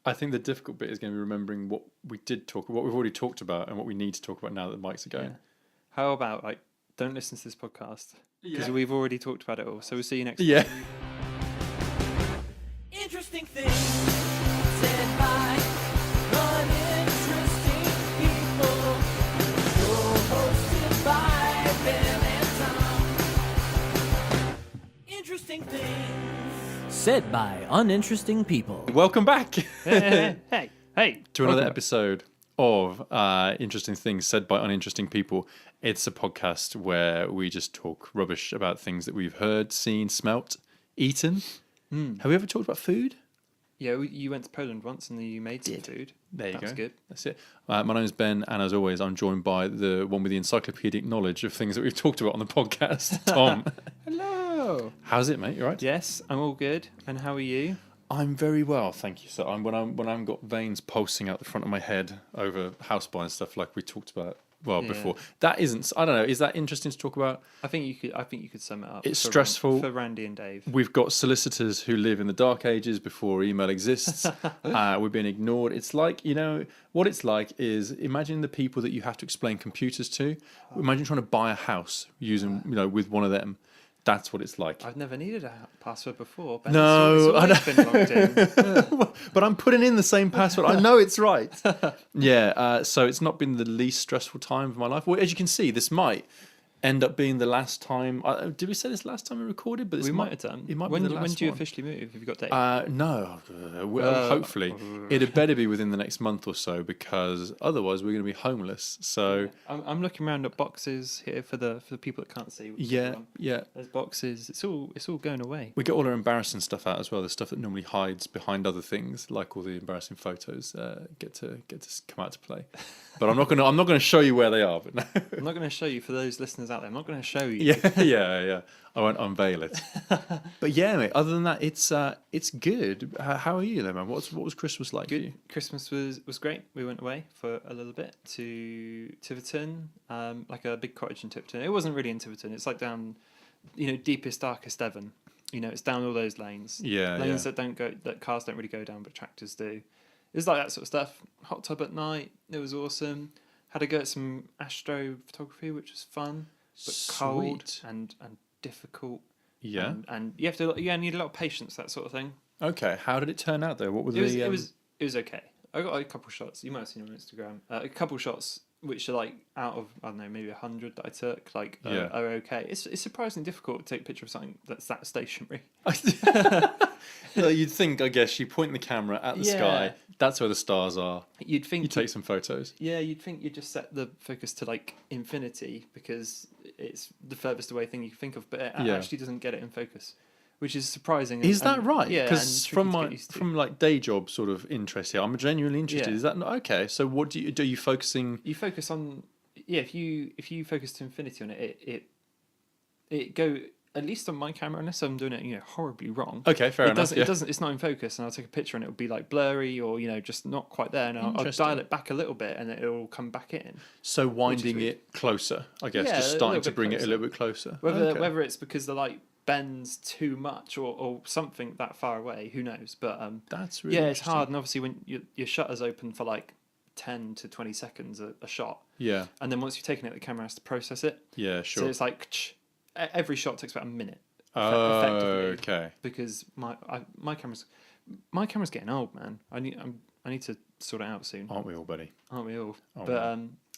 I think the difficult bit is going to be remembering what we've already talked about, and what we need to talk about now that the mics are going. Yeah. How about don't listen to this podcast because we've already talked about it all. So we'll see you next time. Interesting things said by uninteresting people. You're hosted by Ben and Tom. Interesting things said by uninteresting people. Welcome back Hey. to another episode of Interesting Things Said by Uninteresting People. It's a podcast where we just talk rubbish about things that we've heard, seen, smelt, eaten. Have we ever talked about food? Yeah, you went to Poland once and you made some food. There you go. That's good. That's it. My name is Ben, and as always, I'm joined by the one with the encyclopedic knowledge of things that we've talked about on the podcast, Tom. Hello. How's it, mate? You all right? Yes, I'm all good. And how are you? I'm very well, thank you. So when I've got veins pulsing out the front of my head over housebite and stuff like we talked about before. That isn't. I don't know. Is that interesting to talk about? I think you could sum it up. It's stressful for Randy and Dave. We've got solicitors who live in the dark ages before email exists. We've been ignored. It's like, what it's like is, imagine the people that you have to explain computers to. Imagine trying to buy a house using, with one of them. That's what it's like. I've never needed a password before. Ben. No, it's been logged in. But I'm putting in the same password. I know it's right. Yeah, so it's not been the least stressful time of my life. Well, as you can see, this might end up being the last time. Did we say this last time we recorded? But We might have done. It might when be the last when do you one. officially move? Have you got dates? No. Hopefully. It'd better be within the next month or so, because otherwise we're going to be homeless. So I'm looking around at boxes here for the people that can't see. yeah. There's boxes. It's all going away. We get all our embarrassing stuff out as well. The stuff that normally hides behind other things, like all the embarrassing photos, get to come out to play. But I'm not gonna show you where they are. But no. I'm not going to show you for those listeners out there. I'm not going to show you. Yeah. I won't unveil it. But yeah, mate. Other than that, it's good. How are you, though, man? What was Christmas like for you? Christmas was great. We went away for a little bit to Tiverton, like a big cottage in Tiverton. It wasn't really in Tiverton. It's like down, deepest, darkest Devon. It's down all those lanes. Lanes that cars don't really go down, but tractors do. It was like that sort of stuff. Hot tub at night. It was awesome. Had to go at some astrophotography, which was fun, but cold and difficult. Yeah. And you have to need a lot of patience, that sort of thing. Okay. How did it turn out, though? What were It was okay. I got a couple shots. You might have seen them on Instagram. A couple shots which are like out of, I don't know, maybe 100 that I took. Are okay. It's surprisingly difficult to take a picture of something that's that stationary. You'd think, I guess, you point the camera at the sky. That's where the stars are. You'd think you take some photos. Yeah, you'd think you'd just set the focus to like infinity because it's the furthest away thing you can think of, but it actually doesn't get it in focus, which is surprising. Is that right? Yeah, because from like day job sort of interest here, I'm genuinely interested. Yeah. Is that not okay? So what do you focusing? You focus on if you focus to infinity on it go. At least on my camera, unless I'm doing it, horribly wrong. Okay, fair enough. It's not in focus, and I'll take a picture and it'll be like blurry or just not quite there, and I'll dial it back a little bit, and it'll come back in. So winding it closer, I guess, just starting to bring it a little bit closer. Whether it's because the light bends too much or something that far away, who knows? But that's really it's hard, and obviously when your shutter's open for like 10 to 20 seconds a shot. Yeah. And then once you've taken it, the camera has to process it. Yeah, sure. So it's like every shot takes about a minute. Oh, effectively, okay. Because my camera's getting old, man. I need to sort it out soon. Aren't we all, buddy? Aren't we all?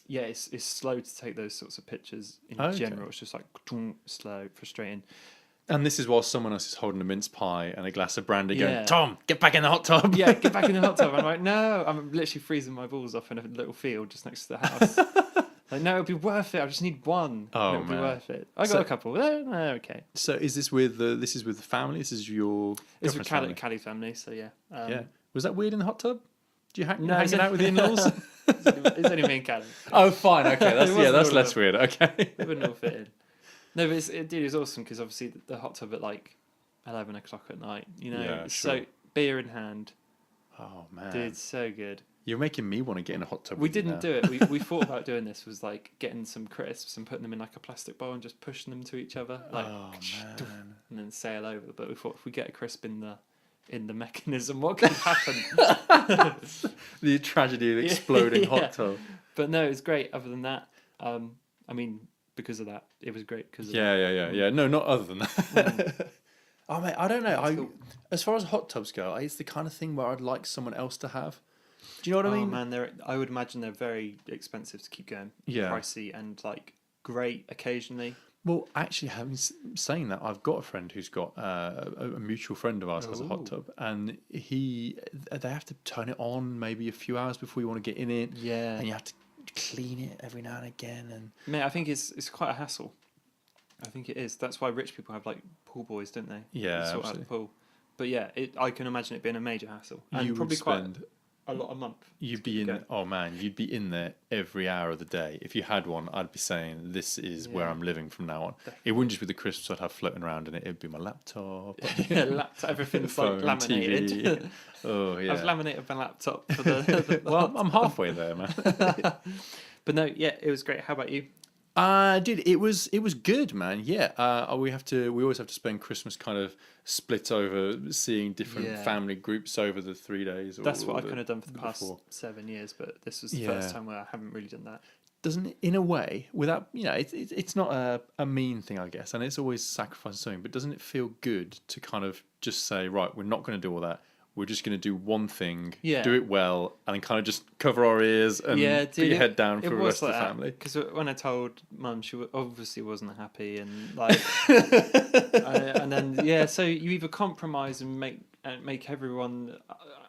It's slow to take those sorts of pictures in general. It's just like slow, frustrating. And this is while someone else is holding a mince pie and a glass of brandy going, Tom, get back in the hot tub. Yeah, get back in the hot tub. I'm like, no, I'm literally freezing my balls off in a little field just next to the house. Like, no, it'll be worth it. I just need one. Oh, it'll be worth it. I got a couple. Okay. So is this with the family? This is your It's with Callie family, so yeah. Yeah. Was that weird in the hot tub? Do you hanging out with the in-laws? It's only me and Callie. Oh, fine. Okay, that's less weird. Okay. It wouldn't all fit in. No, but it was awesome because obviously the hot tub at like 11 o'clock at night, Yeah, so beer in hand. Oh, man. Dude, so good. You're making me want to get in a hot tub. We didn't do it. We thought about doing this, was like getting some crisps and putting them in like a plastic bowl and just pushing them to each other. Like, oh, man. And then sail over. But we thought if we get a crisp in the in the mechanism. What could happen? The tragedy of exploding hot tub. But no, it was great. Other than that, I mean, because of that, it was great. Because Yeah. No, not other than that. Oh mate, I don't know. Cool. As far as hot tubs go, it's the kind of thing where I'd like someone else to have. Do you know what I mean? Man, I would imagine they're very expensive to keep going. Yeah. Pricey and like great occasionally. Well, actually, saying that, I've got a friend who's got a mutual friend of ours has a hot tub, and they have to turn it on maybe a few hours before you want to get in it. Yeah. And you have to clean it every now and again. And mate, I think it's quite a hassle. I think it is. That's why rich people have like pool boys, don't they? Yeah, Sort out the pool. But yeah, I can imagine it being a major hassle, and you probably would quite spend. a lot a month. You'd be in. Oh man, you'd be in there every hour of the day. If you had one, I'd be saying this is where I'm living from now on. It wouldn't just be the crisps I'd have floating around in it. It'd be my laptop. Laptop, everything's phone, like laminated. TV. Oh yeah. I've laminated my laptop for the Well, I'm halfway there, man. But no, yeah, it was great. How about you? Dude, it was good, man. Yeah, we always have to spend Christmas kind of split over seeing different family groups over the 3 days. That's what I kind of done for the past 7 years, but this was the first time where I haven't really done that. Doesn't it, in a way, without it's not a mean thing, I guess, and it's always sacrificing something. But doesn't it feel good to kind of just say, right, we're not going to do all that. We're just going to do one thing, do it well, and then kind of just cover our ears and put your head down for the rest of the family. Because when I told Mum, she obviously wasn't happy, and like, and then so you either compromise and make everyone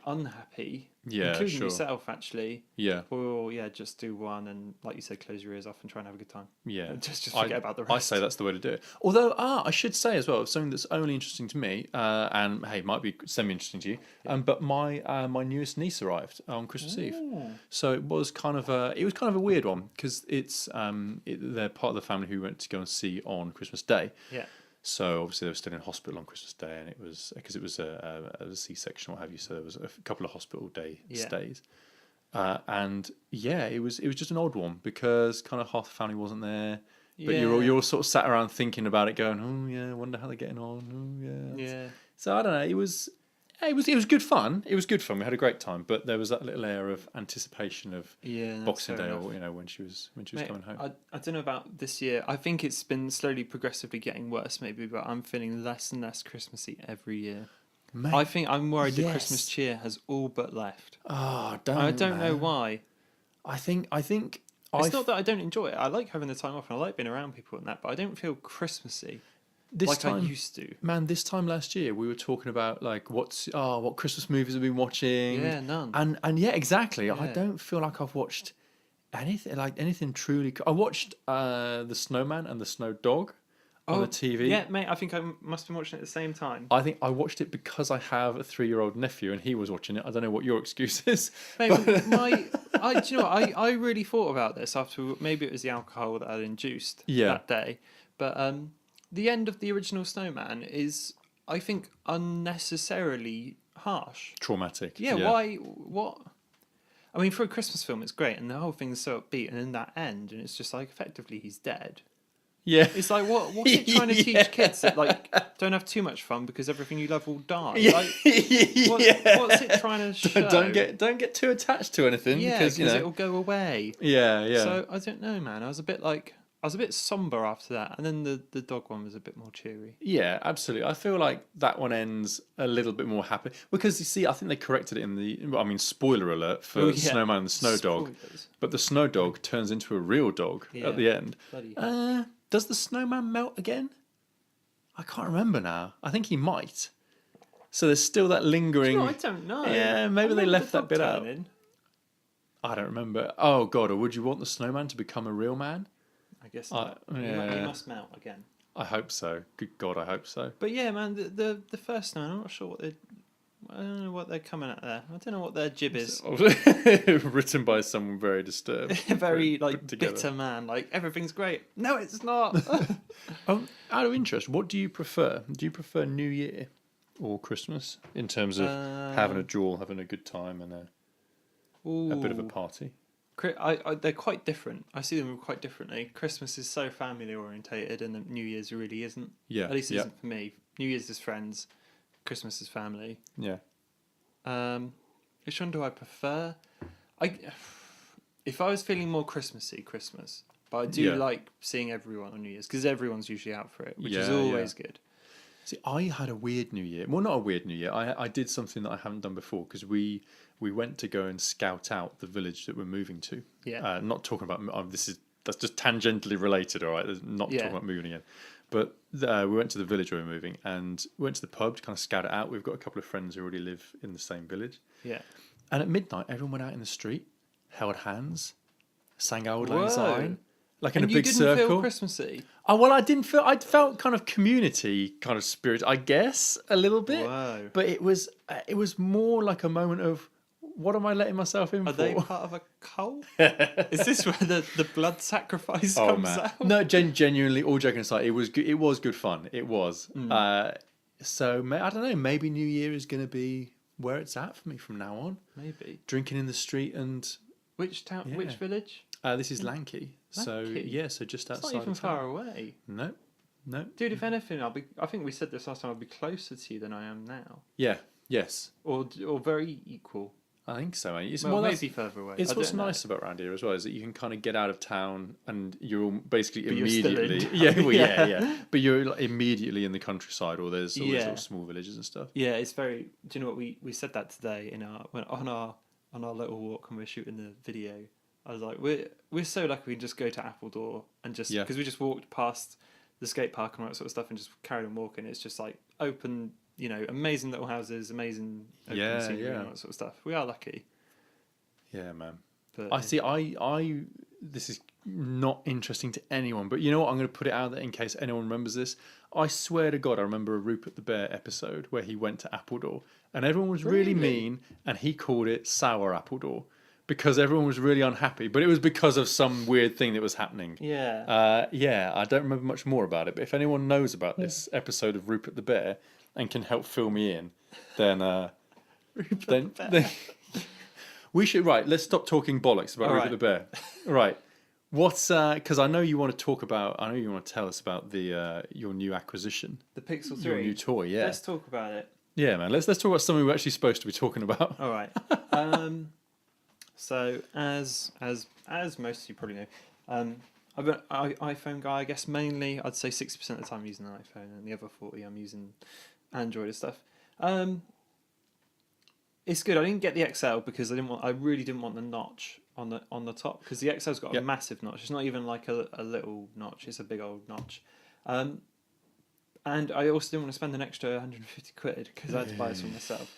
unhappy, including yourself, actually, or just do one and, like you said, close your ears off and try and have a good time. Yeah, just forget about the rest. I say that's the way to do it. Although, I should say as well, something that's only interesting to me, and hey, might be semi-interesting to you. But my newest niece arrived on Christmas Eve, so it was kind of a weird one because they're part of the family who went to go and see on Christmas Day. Yeah. So obviously they were still in hospital on Christmas Day, and it was because it was a C-section, what have you. So there was a couple of hospital day stays, and it was just an odd one because kind of half the family wasn't there, but you're all sort of sat around thinking about it, going, oh yeah, I wonder how they're getting on. Oh yeah. So I don't know. It was good fun. It was good fun. We had a great time, but there was that little air of anticipation of Boxing Day, or when she was coming home. I don't know about this year. I think it's been slowly, progressively getting worse, maybe, but I'm feeling less and less Christmassy every year. Mate, I think I'm worried the Christmas cheer has all but left. Oh, I don't know why. I think it's not that I don't enjoy it. I like having the time off and I like being around people and that, but I don't feel Christmassy. I used to. Man, this time last year we were talking about like what Christmas movies we've been watching. Yeah, none. And yeah, exactly. Yeah. I don't feel like I've watched anything truly. I watched The Snowman and the Snow Dog on the TV. Yeah, mate, I think I must have been watching it at the same time. I think I watched it because I have a 3-year-old nephew and he was watching it. I don't know what your excuse is. Mate, do you know what? I really thought about this after, maybe it was the alcohol that I'd induced that day, but the end of the original Snowman is, I think, unnecessarily harsh. Traumatic. Yeah, why? What? I mean, for a Christmas film, it's great, and the whole thing's so upbeat, and in that end, and it's just like, effectively, he's dead. Yeah. It's like, what's it trying to teach kids? That, like, don't have too much fun because everything you love will die. Yeah. Like, what's it trying to show? Don't get too attached to anything. Yeah, because it'll go away. Yeah. So, I don't know, man. I was a bit somber after that, and then the dog one was a bit more cheery. Yeah, absolutely. I feel like that one ends a little bit more happy because you see, I think they corrected it in spoiler alert for Snowman and the Snow Dog, but the Snow Dog turns into a real dog at the end. Does the snowman melt again? I can't remember now. I think he might. So there's still that lingering. I don't know. Yeah, maybe they left that bit out. I don't remember. Oh God, or would you want the snowman to become a real man? I guess not. He must melt again. I hope so. Good God, I hope so. But yeah, man, the first Snow, I'm not sure I don't know what they're coming at there. I don't know what their jib is. Written by someone very disturbed. Very bitter man. Like, everything's great. No, it's not. Out of interest, what do you prefer? Do you prefer New Year or Christmas in terms of having a jewel, having a good time, and a bit of a party? They're quite different. I see them quite differently. Christmas is so family orientated, and New Year's really isn't. Yeah, at least it isn't for me. New Year's is friends. Christmas is family. Yeah. Which one do I prefer? If I was feeling more Christmassy, Christmas. But I do like seeing everyone on New Year's because everyone's usually out for it, which is always good. See, I had a weird New Year. Well, not a weird New Year. I did something that I haven't done before because we went to go and scout out the village that we're moving to. Yeah. Not talking about that's just tangentially related. All right, not talking about moving again. But we went to the village where we're moving and went to the pub to kind of scout it out. We've got a couple of friends who already live in the same village. Yeah. And at midnight, everyone went out in the street, held hands, sang Auld Lang Syne. Like in a big circle. And you didn't feel Christmassy? Oh, well, I felt kind of community kind of spirit, I guess, a little bit. Whoa. But it was more like a moment of, what am I letting myself in for? Are they part of a cult? Is this where the blood sacrifice comes out? No, genuinely, all joking aside, it was good fun. It was. So, I don't know, maybe New Year is going to be where it's at for me from now on. Maybe. Drinking in the street and... Which town? Which village? This is Lanky. So so just outside. It's not even far away. No. Dude, if anything, I think we said this last time. I'll be closer to you than I am now. Yeah. Yes. Or very equal. I think so. It's maybe further away. It's what's nice about around here as well is that you can kind of get out of town and you're basically immediately. But you're like immediately in the countryside, or there's all these little small villages and stuff. Yeah, it's very. Do you know what we said that today on our little walk when we were shooting the video. I was like, we're so lucky we can just go to Appledore and just because we just walked past the skate park and all that sort of stuff and just carried on walking. It's just like open, amazing little houses, amazing open scenery and all that sort of stuff. We are lucky. Yeah, man. But, I see. I this is not interesting to anyone, but you know what? I'm going to put it out there in case anyone remembers this. I swear to God, I remember a Rupert the Bear episode where he went to Appledore and everyone was really mean and he called it Sour Appledore. Because everyone was really unhappy, but it was because of some weird thing that was happening. Yeah. I don't remember much more about it, but if anyone knows about this episode of Rupert the Bear and can help fill me in, then we should. Right, let's stop talking bollocks about Rupert the Bear. Right, what's because I know you want to talk about. I know you want to tell us about the your new acquisition, the Pixel 3, your new toy. Yeah, let's talk about it. Yeah, man. Let's talk about something we're actually supposed to be talking about. All right. So as most of you probably know, I'm an iPhone guy. I guess mainly I'd say 60% of the time I'm using an iPhone, and the other 40 I'm using Android and stuff. It's good. I didn't get the XL because I really didn't want the notch on the top because the XL's got a massive notch. It's not even like a little notch. It's a big old notch. And I also didn't want to spend an extra 150 quid because I had to buy this one myself.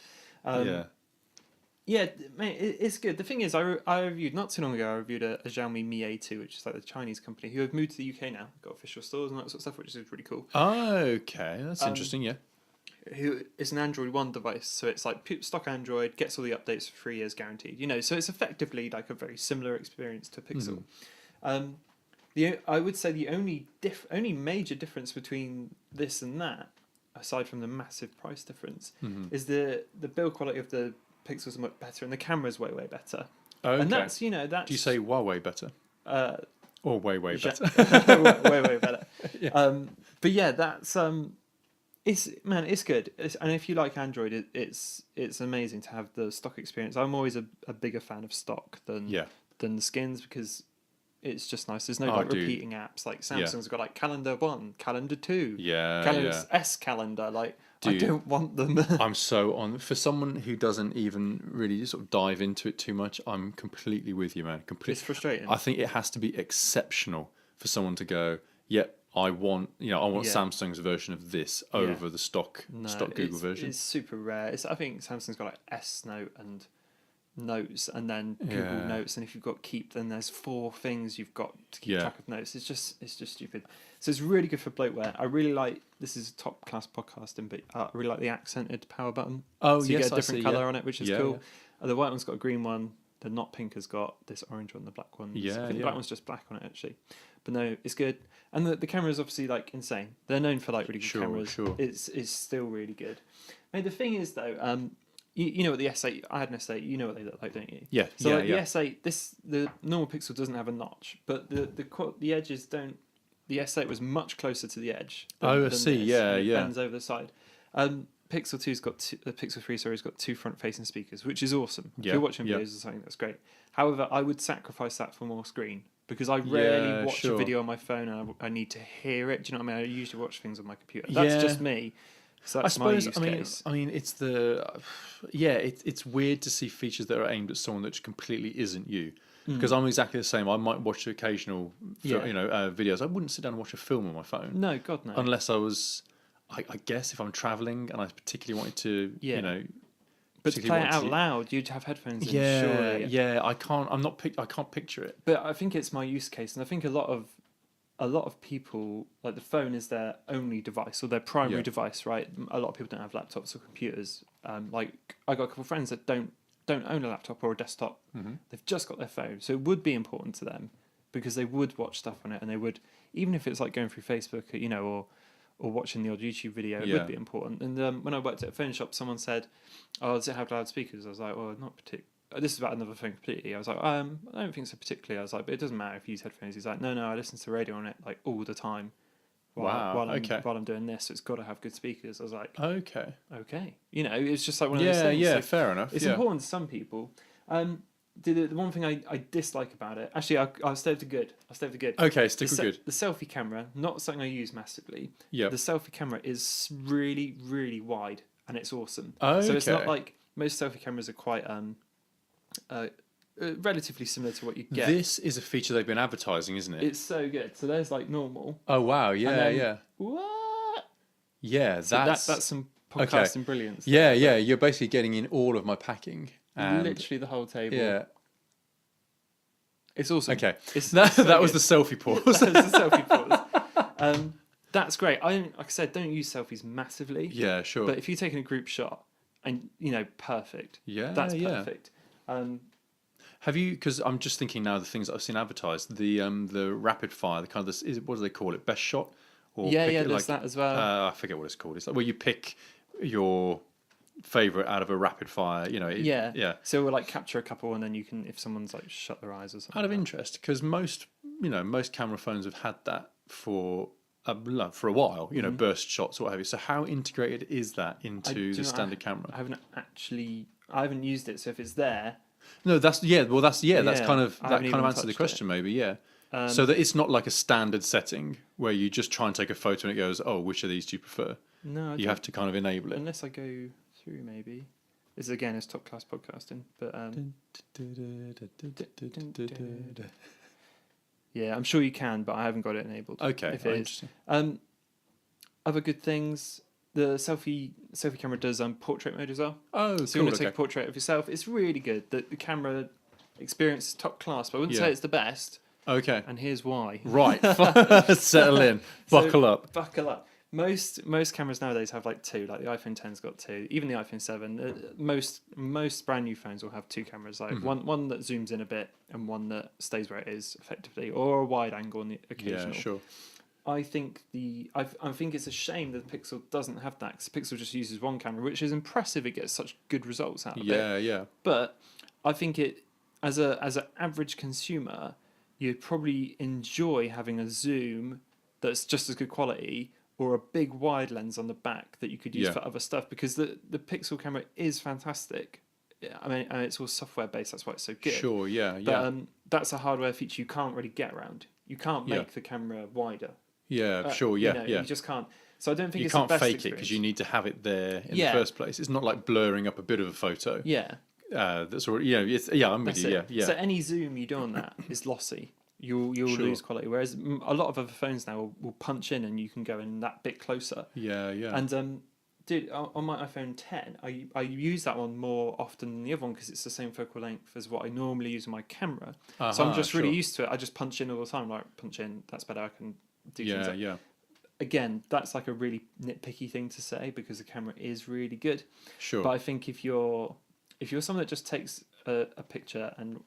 Yeah, mate, it's good. The thing is, I reviewed, not too long ago, I reviewed a Xiaomi Mi A2, which is like the Chinese company, who have moved to the UK now, got official stores and that sort of stuff, which is really cool. Oh, okay, that's interesting, yeah. Who is an Android One device, so it's like stock Android, gets all the updates for 3 years guaranteed, so it's effectively like a very similar experience to Pixel. I would say the only major difference between this and that, aside from the massive price difference, is the build quality of the Pixels are much better and the camera's way better. Okay. And that's that's. Do you say way better? Or way better? way better. Yeah. But yeah, that's it's good. And if you like Android, it's amazing to have the stock experience. I'm always a bigger fan of stock than the skins because it's just nice. There's no repeating apps like Samsung's got like Calendar 1, Calendar 2, S Calendar. Like I don't want them. I'm so on for someone who doesn't even really sort of dive into it too much. I'm completely with you, man. It's frustrating. I think it has to be exceptional for someone to go, yep. I want Samsung's version of this over the stock Google version. It's super rare. I think Samsung's got like S Note and Notes and then Google Notes, and if you've got Keep, then there's 4 things you've got to keep track of notes. It's just stupid. So it's really good for bloatware. I really like, this is top class podcasting, but I really like the accented power button. Oh, so you get a different colour on it, which is cool. Yeah. The white one's got a green one. The not pink has got this orange one. The black one, I think the black one's just black on it actually. But no, it's good. And the camera is obviously like insane. They're known for like really good cameras. Sure. It's still really good. Now the thing is though, you know what the S8? I had an S8. You know what they look like, don't you? Yeah. So the S8, the normal Pixel doesn't have a notch, but the edges don't. The S8 was much closer to the edge. I see. Yeah. Bends over the side. Pixel 2's got the Pixel 3, sorry, has got 2 front-facing speakers, which is awesome. If Yeah, you're watching yeah. videos or something, that's great. However, I would sacrifice that for more screen because I rarely watch sure. a video on my phone and I need to hear it. Do you know what I mean? I usually watch things on my computer. That's just me. So that's my use case. I mean, it's it's weird to see features that are aimed at someone that just completely isn't you. Because I'm exactly the same. I might watch occasional, videos. I wouldn't sit down and watch a film on my phone. No, God, no. Unless I was, I guess, if I'm traveling and I particularly wanted to, But to play it out loud, you'd have headphones in, surely. Yeah, I can't. I can't picture it. But I think it's my use case, and I think a lot of people, like, the phone is their only device or their primary device, right? A lot of people don't have laptops or computers. Like, I got a couple of friends that don't own a laptop or a desktop. They've just got their phone, so it would be important to them because they would watch stuff on it, and they would, even if it's like going through Facebook, or watching the odd YouTube video, it would be important. And when I worked at a phone shop, someone said, "Oh, does it have loudspeakers?" I was like, "Well, not particularly." This is about another phone completely. I was like, I don't think so particularly. I was like, but it doesn't matter if you use headphones. He's like, no, I listen to the radio on it like all the time. While I'm doing this, so it's got to have good speakers. I was like, okay. It's just like one of those things. Yeah, so fair enough. It's important to some people. The one thing I dislike about it, actually, I'll stay with the good. Okay, stick with good. The selfie camera, not something I use massively. Yeah. The selfie camera is really, really wide, and it's awesome. Okay. So it's not like most selfie cameras are quite relatively similar to what you get. This is a feature they've been advertising, isn't it? It's so good. So there's like normal. Oh wow! Yeah. What? Yeah, So that's some podcasting brilliance. Yeah. You're basically getting in all of my packing. And literally the whole table. Yeah. It's awesome. Okay. That was the selfie pause. That was the selfie pause. That's great. Like I said, don't use selfies massively. Yeah, sure. But if you're taking a group shot, and perfect. Yeah, that's perfect. Have you? Because I'm just thinking now the things that I've seen advertised, the rapid fire, the kind of what do they call it? Best shot? Or there's that as well. I forget what it's called. It's like where you pick your favorite out of a rapid fire. Yeah. So we'll like capture a couple, and then you can, if someone's like shut their eyes or something. Out of interest, because most camera phones have had that for a while. Burst shots or what have you. So how integrated is that into the standard camera? I haven't used it. So if it's there. No, that's kind of answered the question, maybe, yeah. So that it's not like a standard setting where you just try and take a photo and it goes, oh, which of these do you prefer? No, you have to kind of enable it. Unless I go through, maybe. This again is top class podcasting, but yeah, I'm sure you can, but I haven't got it enabled. Okay, if it is. Other good things. The selfie camera does portrait mode as well. Oh, so you want to take a portrait of yourself. It's really good. The camera experience is top class, but I wouldn't say it's the best. Okay. And here's why. Right. Settle in. Buckle up. Most cameras nowadays have like 2. Like the iPhone 10's got 2. Even the iPhone 7. Most brand new phones will have 2 cameras. Like one that zooms in a bit and one that stays where it is effectively, or a wide angle on the occasional. Yeah, sure. I think it's a shame that the Pixel doesn't have that, because the Pixel just uses one camera, which is impressive. It gets such good results out of it. Yeah. But I think it, as an average consumer, you'd probably enjoy having a zoom that's just as good quality, or a big wide lens on the back that you could use for other stuff, because the Pixel camera is fantastic. I mean, and it's all software based. That's why it's so good. Sure. Yeah. But that's a hardware feature you can't really get around. You can't make the camera wider. Yeah, sure, yeah. You just can't. So I don't think you it's can't the best fake experience. it because you need to have it there in the first place. It's not like blurring up a bit of a photo. Yeah. That's already, I'm with you. Yeah. So any zoom you do on that is lossy. You'll lose quality. Whereas a lot of other phones now will punch in and you can go in that bit closer. Yeah. And dude, on my iPhone 10, I use that one more often than the other one because it's the same focal length as what I normally use on my camera. So I'm just really used to it. I just punch in all the time. Like, punch in, that's better. I can do things like. Yeah. Again, that's like a really nitpicky thing to say because the camera is really good. Sure. But I think if you're someone that just takes a picture and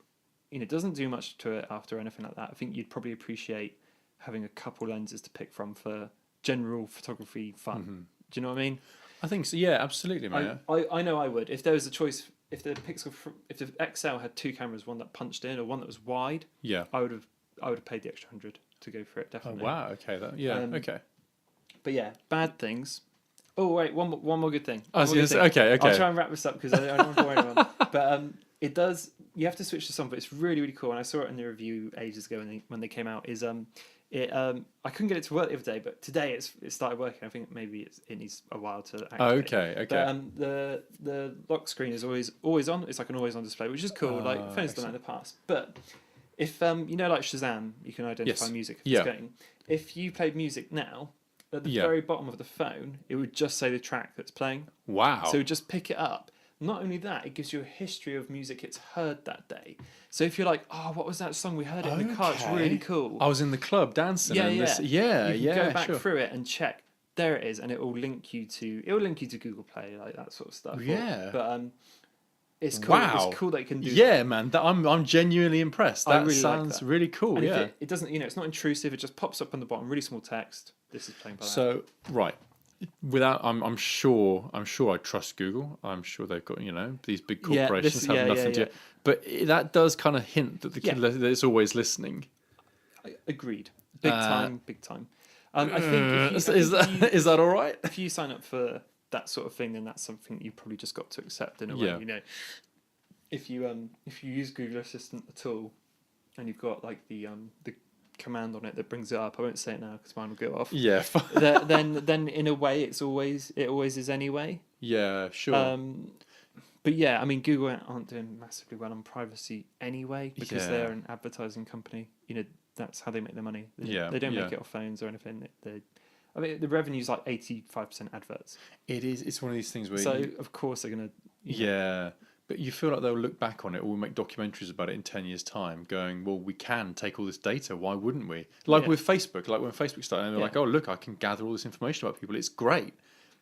doesn't do much to it after or anything like that, I think you'd probably appreciate having a couple lenses to pick from for general photography fun. Mm-hmm. Do you know what I mean? I think so. Yeah, absolutely, man. I know I would. If there was a choice, if the XL had 2 cameras, one that punched in or one that was wide, I would have paid the extra 100 to go for it, definitely. Oh wow, okay, okay. But yeah, bad things. Oh wait, one more good thing. I was gonna say, okay. I'll try and wrap this up because I don't want to bore anyone. But it does. You have to switch to song, but it's really really cool. And I saw it in the review ages ago when they came out. I couldn't get it to work the other day, but today it started working. I think maybe it needs a while to activate. Okay. But the lock screen is always on. It's like an always on display, which is cool. Like phones done that in the past. But if like Shazam, you can identify music if it's going. If you played music now, at the very bottom of the phone, it would just say the track that's playing. Wow. So just pick it up. Not only that, it gives you a history of music it's heard that day. So if you're like, oh, what was that song? We heard it in the car. It's really cool. I was in the club dancing. Yeah. You can go back through it and check. There it is, and it will link you to Google Play, like that sort of stuff. Yeah. But it's cool. Wow. It's cool that you can do. Yeah, man. I'm genuinely impressed. That really sounds like that. really cool. And yeah. it doesn't, it's not intrusive. It just pops up on the bottom, really small text. This is playing by that. So right. Without, I'm sure I trust Google. I'm sure they've got these big corporations have nothing to. But that does kind of hint that that it's always listening. Agreed. Big time. I think is that all right? If you sign up for that sort of thing, then that's something you probably just got to accept in a way. If you use Google Assistant at all, and you've got like the command on it that brings it up. I won't say it now because mine will go off. Yeah. then in a way it always is anyway. Yeah, sure. But yeah, I mean Google aren't doing massively well on privacy anyway because they're an advertising company. That's how they make their money. They don't make it off phones or anything. I mean the revenue's like 85% adverts. It is. It's one of these things where. So of course they're gonna. Yeah. But you feel like they'll look back on it or we'll make documentaries about it in 10 years' time going, well, we can take all this data. Why wouldn't we? Like with Facebook, like when Facebook started, and they're like, oh, look, I can gather all this information about people. It's great.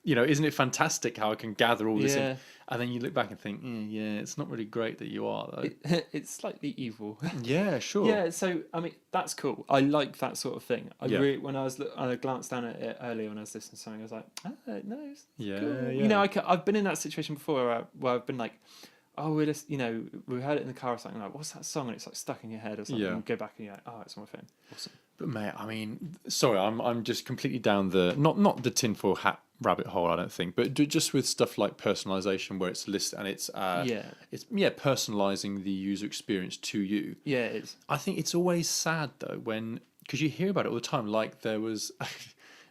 Isn't it fantastic how I can gather all this? And then you look back and think, it's not really great that you are, though. It's slightly evil. Yeah, sure. Yeah, so, I mean, that's cool. I like that sort of thing. When I glanced down at it earlier when I was listening to something, I was like, no, it's cool. Yeah. I've been in that situation before where I've been like, oh, we heard it in the car or something, like, what's that song? And it's like stuck in your head or something. And you go back and you're like, oh, it's on my phone. Awesome. But mate, I mean, sorry, I'm just completely down the not the tinfoil hat rabbit hole, I don't think, but just with stuff like personalization, where it's list and it's personalizing the user experience to you. Yeah, it is. I think it's always sad though because you hear about it all the time. Like there's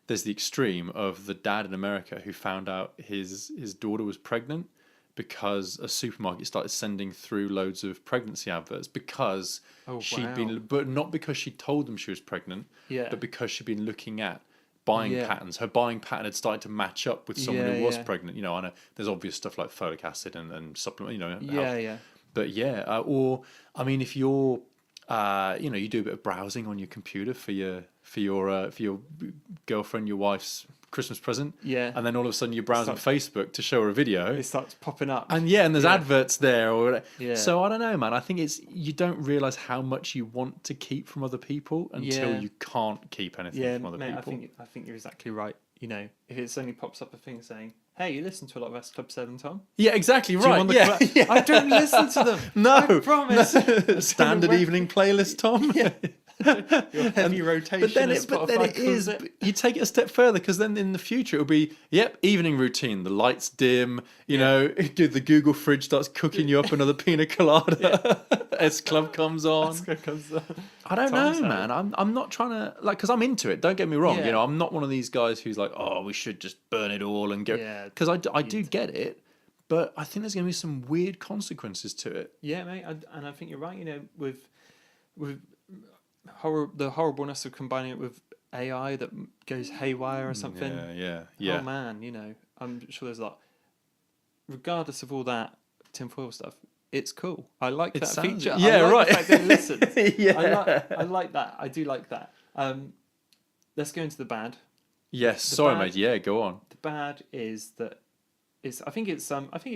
the extreme of the dad in America who found out his daughter was pregnant because a supermarket started sending through loads of pregnancy adverts because she'd been, but not because she told them she was pregnant, but because she'd been looking at buying patterns. Her buying pattern had started to match up with someone who was pregnant. I know there's obvious stuff like folic acid and supplement. But or I mean, if you're you do a bit of browsing on your computer for your girlfriend, your wife's Christmas present, and then all of a sudden you're browsing Facebook to show her a video. It starts popping up, and there's adverts there, so I don't know, man. I think you don't realize how much you want to keep from other people until you can't keep anything from other people. I think you're exactly right. If it suddenly pops up a thing saying, "Hey, you listen to a lot of S Club 7, Tom?" Yeah, exactly right. I don't listen to them. No, I promise. Standard evening playlist, Tom. Your heavy rotation. But then it is. You take it a step further because then in the future it'll be evening routine. The lights dim. The Google fridge starts cooking you up another pina colada. S Club comes on. I don't know, man. I'm not trying to because I'm into it. Don't get me wrong. I'm not one of these guys who's like, oh, we should just burn it all and go. Because I do get it, but I think there's going to be some weird consequences to it. Yeah, mate. And I think you're right. With the horribleness of combining it with AI that goes haywire or something. Yeah. Oh man, I'm sure there's a lot. Regardless of all that tinfoil stuff, it's cool. I like that feature. Yeah, I like right. The fact that it listens. I like that. I do like that. Let's go into the bad. Yes. Sorry, mate. Yeah, go on. The bad is that I think it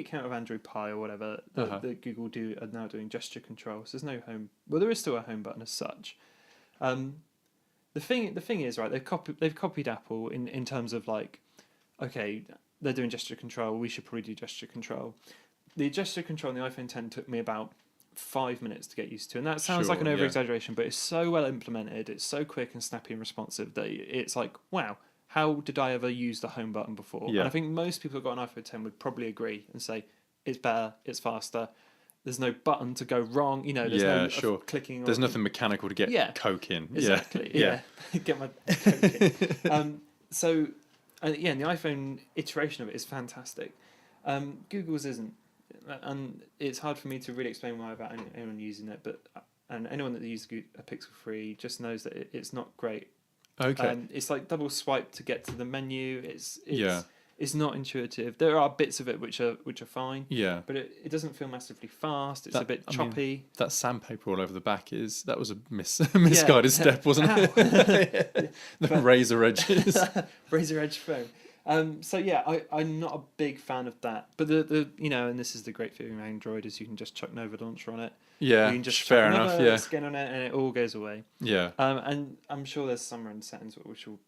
came out of Android Pie or whatever that Google are now doing gesture control. So there's no home. Well, there is still a home button as such. The thing is, right, they've copied Apple in terms of like, okay, they're doing gesture control, we should probably do gesture control. The gesture control on the iPhone 10 took me about 5 minutes to get used to, and that sounds like an over exaggeration, but it's so well implemented, it's so quick and snappy and responsive that it's like, wow, how did I ever use the home button before? Yeah. And I think most people who've got an iPhone 10 would probably agree and say it's better, it's faster. There's no button to go wrong. There's no sure. clicking. There's nothing mechanical to get Coke in. Exactly. Yeah. Get my Coke in. And the iPhone iteration of it is fantastic. Google's isn't, and it's hard for me to really explain why about anyone using it. But anyone that uses a Pixel 3 just knows that it's not great. Okay. It's like double swipe to get to the menu. It's not intuitive. There are bits of it which are fine. Yeah. But it doesn't feel massively fast. It's a bit choppy. That sandpaper all over the back that was a misguided step, wasn't it? The razor edges. Razor edge phone. I'm not a big fan of that. But and this is the great thing with Android is you can just chuck Nova Launcher on it. Yeah, you can just fair enough. Yeah, skin on it and it all goes away. Yeah. And I'm sure there's some run settings which will.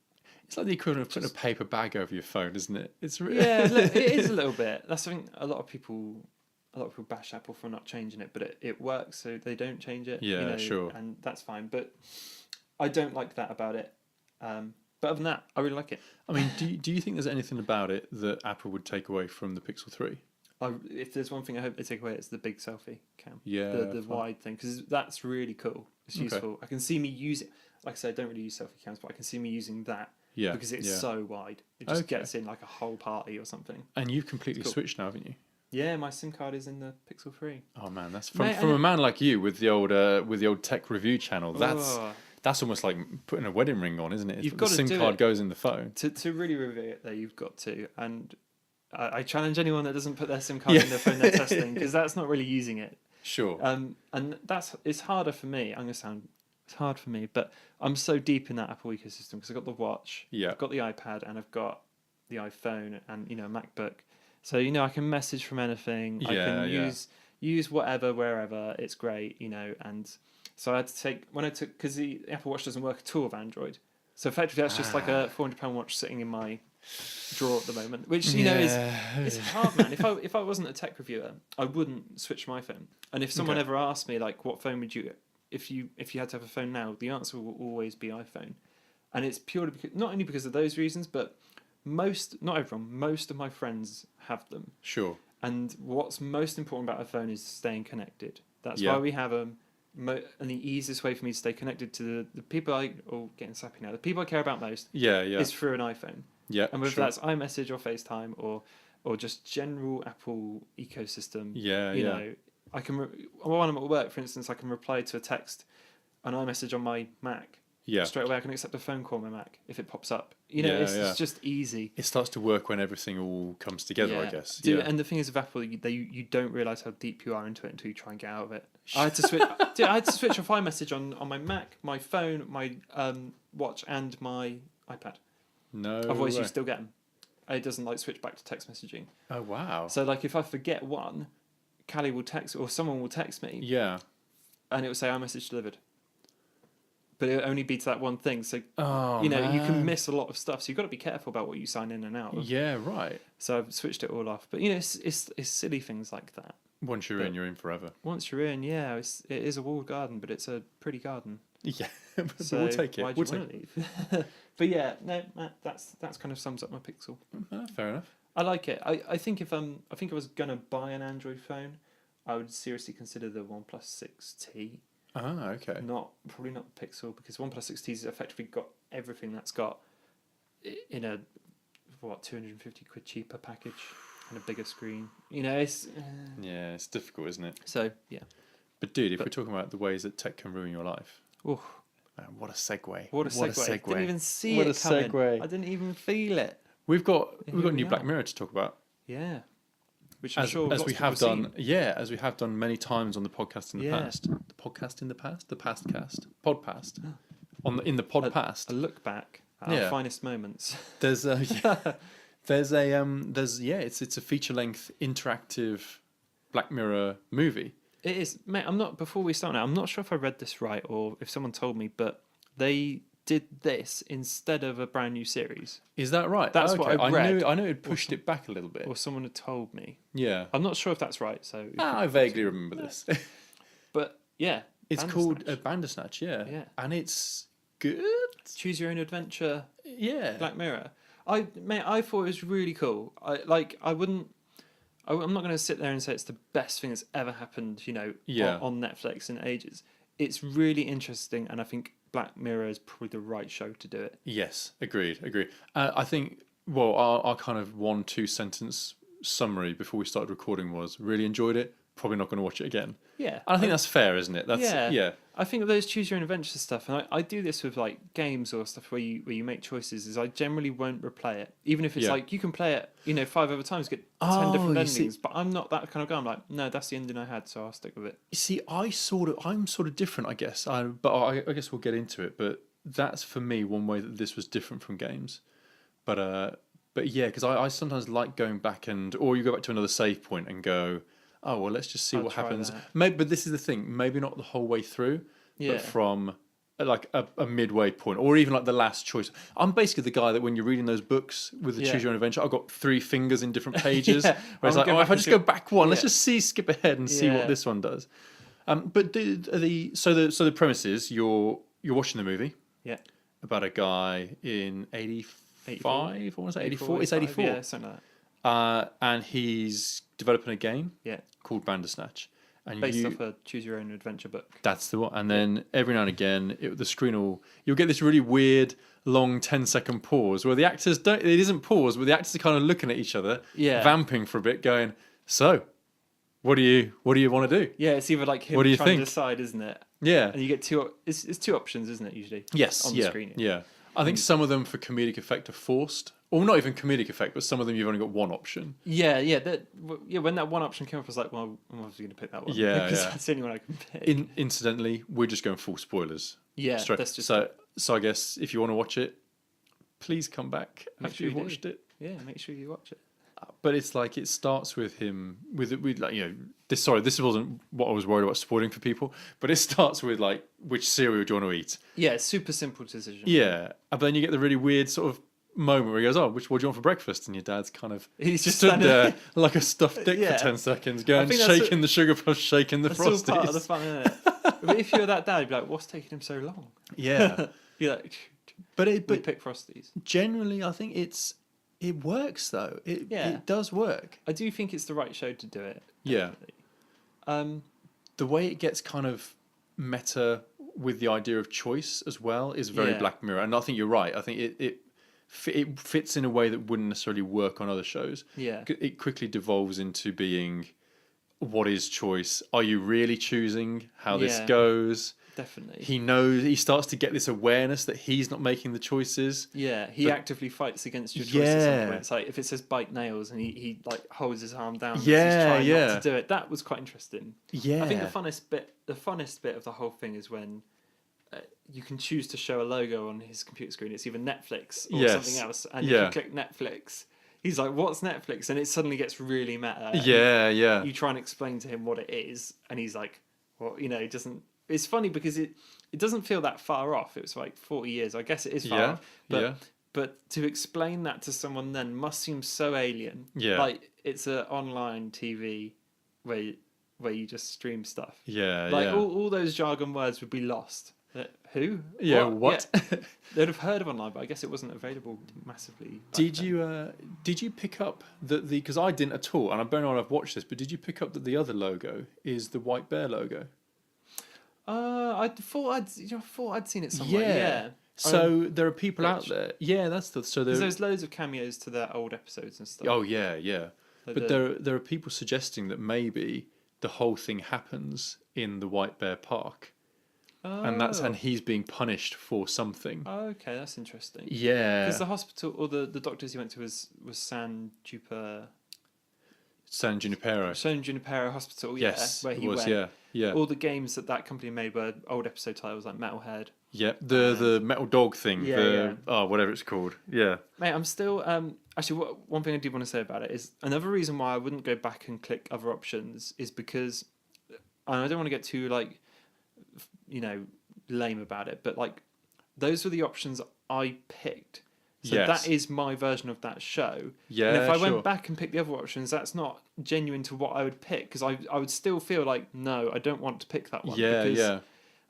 It's like the equivalent of putting a paper bag over your phone, isn't it? It's really it is a little bit. That's something a lot of people bash Apple for not changing it, but it works, so they don't change it. Yeah, sure. And that's fine. But I don't like that about it. But other than that, I really like it. I mean, do you think there's anything about it that Apple would take away from the Pixel 3? If there's one thing I hope they take away, it's the big selfie cam. Yeah, the wide thing, because that's really cool. It's useful. I can see me use it. Like I said, I don't really use selfie cams, but I can see me using that. Yeah, because it's so wide. It just gets in like a whole party or something. And you've completely switched now, haven't you? Yeah, my SIM card is in the Pixel 3. Oh man, that's from a man like you with the old tech review channel. That's almost like putting a wedding ring on, isn't it? You've got the SIM card goes in the phone. To really review it there, you've got to. And I challenge anyone that doesn't put their SIM card in their phone they're testing, because that's not really using it. Sure. And it's harder for me. It's hard for me, but I'm so deep in that Apple ecosystem because I've got the watch, I've got the iPad, and I've got the iPhone and a MacBook. So I can message from anything. I can use whatever wherever. It's great, and so I had to take because the Apple Watch doesn't work at all with Android. So effectively, that's just like a £400 watch sitting in my drawer at the moment, which is hard, man. If I wasn't a tech reviewer, I wouldn't switch my phone. And if someone ever asked me like, what phone would you? If you had to have a phone now, the answer will always be iPhone, and it's purely not only because of those reasons, but most of my friends have them. Sure. And what's most important about a phone is staying connected. That's why we have them. And the easiest way for me to stay connected to the people getting sappy now, the people I care about most, is through an iPhone. Yeah. And whether that's iMessage or FaceTime or just general Apple ecosystem. I can while I'm at work, for instance, I can reply to a text, an iMessage on my Mac. Yeah. Straight away, I can accept a phone call on my Mac if it pops up. It's just easy. It starts to work when everything all comes together, I guess. And the thing is with Apple, you don't realize how deep you are into it until you try and get out of it. I had to switch. I had to switch off iMessage on my Mac, my phone, my watch, and my iPad. No. Otherwise, you still get them. It doesn't switch back to text messaging. Oh wow. So if I forget one, Callie will text, or someone will text me. Yeah. And it will say iMessage delivered. But it'll only be to that one thing. So, you man. can miss a lot of stuff. So you've got to be careful about what you sign in and out of. Yeah, right. So I've switched it all off. But, it's silly things like that. Once you're in forever. Once you're in, it is a walled garden, but it's a pretty garden. Yeah, but so we'll take it. Why do you want to leave? But that's kind of sums up my Pixel. Fair enough. I like it. I think if I was gonna buy an Android phone, I would seriously consider the OnePlus 6T. Ah, okay. Probably not the Pixel, because OnePlus 6T's effectively got everything that's got in a £250 cheaper package and a bigger screen. It's it's difficult, isn't it? So yeah. But dude, if we're talking about the ways that tech can ruin your life, man, what a segue! What a segue! I didn't even see what it coming. I didn't even feel it. We've got new Black Mirror to talk about. Yeah. Which I'm sure as we have done, as we have done many times on the podcast in the past. The podcast in the past, the pastcast, podpast, in the podpast. A look back at our finest moments. It's a feature length interactive Black Mirror movie. It is, mate. Before we start now, I'm not sure if I read this right or if someone told me, but they did this instead of a brand new series. Is that right? That's what I read. I know it pushed it back a little bit. Or someone had told me. Yeah. I'm not sure if that's right. So I vaguely remember this. But yeah. It's called Bandersnatch, yeah. And it's good. Choose your own adventure. Yeah. Black Mirror. I thought it was really cool. I'm not going to sit there and say it's the best thing that's ever happened, on Netflix in ages. It's really interesting, and I think Black Mirror is probably the right show to do it. Yes, agreed. I think, well, our kind of 1-2 sentence summary before we started recording was really enjoyed it. Probably not going to watch it again. Yeah, I think that's fair, isn't it? Yeah. I think those choose your own adventure stuff, and I do this with like games or stuff where you make choices. Is I generally won't replay it, even if it's like you can play it, 5 other times, get 10 different endings. But I'm not that kind of guy. I'm like, no, that's the ending I had, so I'll stick with it. You see, I'm sort of different, I guess. But I guess we'll get into it. But that's for me one way that this was different from games. But yeah, because I sometimes like going back or you go back to another save point and go, oh, well, let's just see what happens. Maybe, but this is the thing. Maybe not the whole way through, but from like a midway point, or even like the last choice. I'm basically the guy that when you're reading those books with the Choose Your Own Adventure, I've got 3 fingers in different pages. Where it's like, if I just go back one, let's just skip ahead and see what this one does. But so the premise is you're watching the movie. Yeah. About a guy in 85, I want to say 84. It's 84. Yeah, something like that. And he's developing a game called Bandersnatch. And based off a Choose Your Own Adventure book. That's the one. And then every now and again, the screen you'll get this really weird, long 10-second pause where the actors it isn't pause, but the actors are kind of looking at each other, vamping for a bit, going, so, what do you want to do? Yeah, it's either like him trying to decide, isn't it? Yeah. And you get it's 2 options, isn't it, usually? Yes, on the screen. Yeah. I think some of them for comedic effect are forced. Or not even comedic effect, but some of them you've only got one option. Yeah. When that one option came up, I was like, well, I'm obviously going to pick that one. Yeah, because that's the only one I can pick. Incidentally, we're just going full spoilers. Yeah, straight. That's just so I guess if you want to watch it, please come back after you've watched it. Yeah, make sure you watch it. But it's like it starts with him with like this. Sorry, this wasn't what I was worried about spoiling for people. But it starts with like which cereal do you want to eat? Yeah, super simple decision. Yeah, and then you get the really weird sort of moment where he goes, "Oh, what do you want for breakfast?" And your dad's kind of he's just stood there like a stuffed dick for 10 seconds, going shaking the sugar puff, shaking the frosties. That's all part of the fun, isn't it? But if you're that dad, you'd be like, "What's taking him so long?" Yeah, be like, but pick frosties. Generally, I think it works though. It does work. I do think it's the right show to do it. Definitely. Yeah. The way it gets kind of meta with the idea of choice as well is very Black Mirror, and I think you're right. I think it fits in a way that wouldn't necessarily work on other shows. Yeah. It quickly devolves into being, what is choice? Are you really choosing how this goes? Definitely. He starts to get this awareness that he's not making the choices. Yeah, he actively fights against your choice at some point. It's like if it says bite nails and he like holds his arm down he's trying not to do it. That was quite interesting. Yeah. I think the funnest bit of the whole thing is when you can choose to show a logo on his computer screen. It's either Netflix or something else. And if you click Netflix, he's like, what's Netflix? And it suddenly gets really meta. Yeah. You try and explain to him what it is and he's like, well, it doesn't. It's funny because it doesn't feel that far off. It was like 40 years. I guess it is far off. But to explain that to someone then must seem so alien. Yeah. Like it's an online TV where you just stream stuff. Yeah, like all those jargon words would be lost. Who? Yeah, what? Yeah. They'd have heard of online, but I guess it wasn't available massively. Did you pick up that because I didn't at all, and I don't know if I've watched this, but did you pick up that the other logo is the White Bear logo? I thought I'd seen it somewhere. Yeah. So there are people out there. Yeah, there's loads of cameos to their old episodes and stuff. Oh yeah. But there are people suggesting that maybe the whole thing happens in the White Bear Park. Oh. And he's being punished for something. Oh, okay, that's interesting. Yeah. Because the hospital or the doctors he went to was San Junipero Hospital, yes, where he was, went. Yeah. All the games that company made were old episode titles like Metalhead. Yeah, the metal dog thing. Whatever it's called. Yeah. Mate, I'm still actually one thing I do want to say about it is another reason why I wouldn't go back and click other options is because, and I don't want to get too lame about it, but like those were the options I picked. So that is my version of that show. Yeah, and if I went back and picked the other options, that's not genuine to what I would pick because I would still feel like, no, I don't want to pick that one.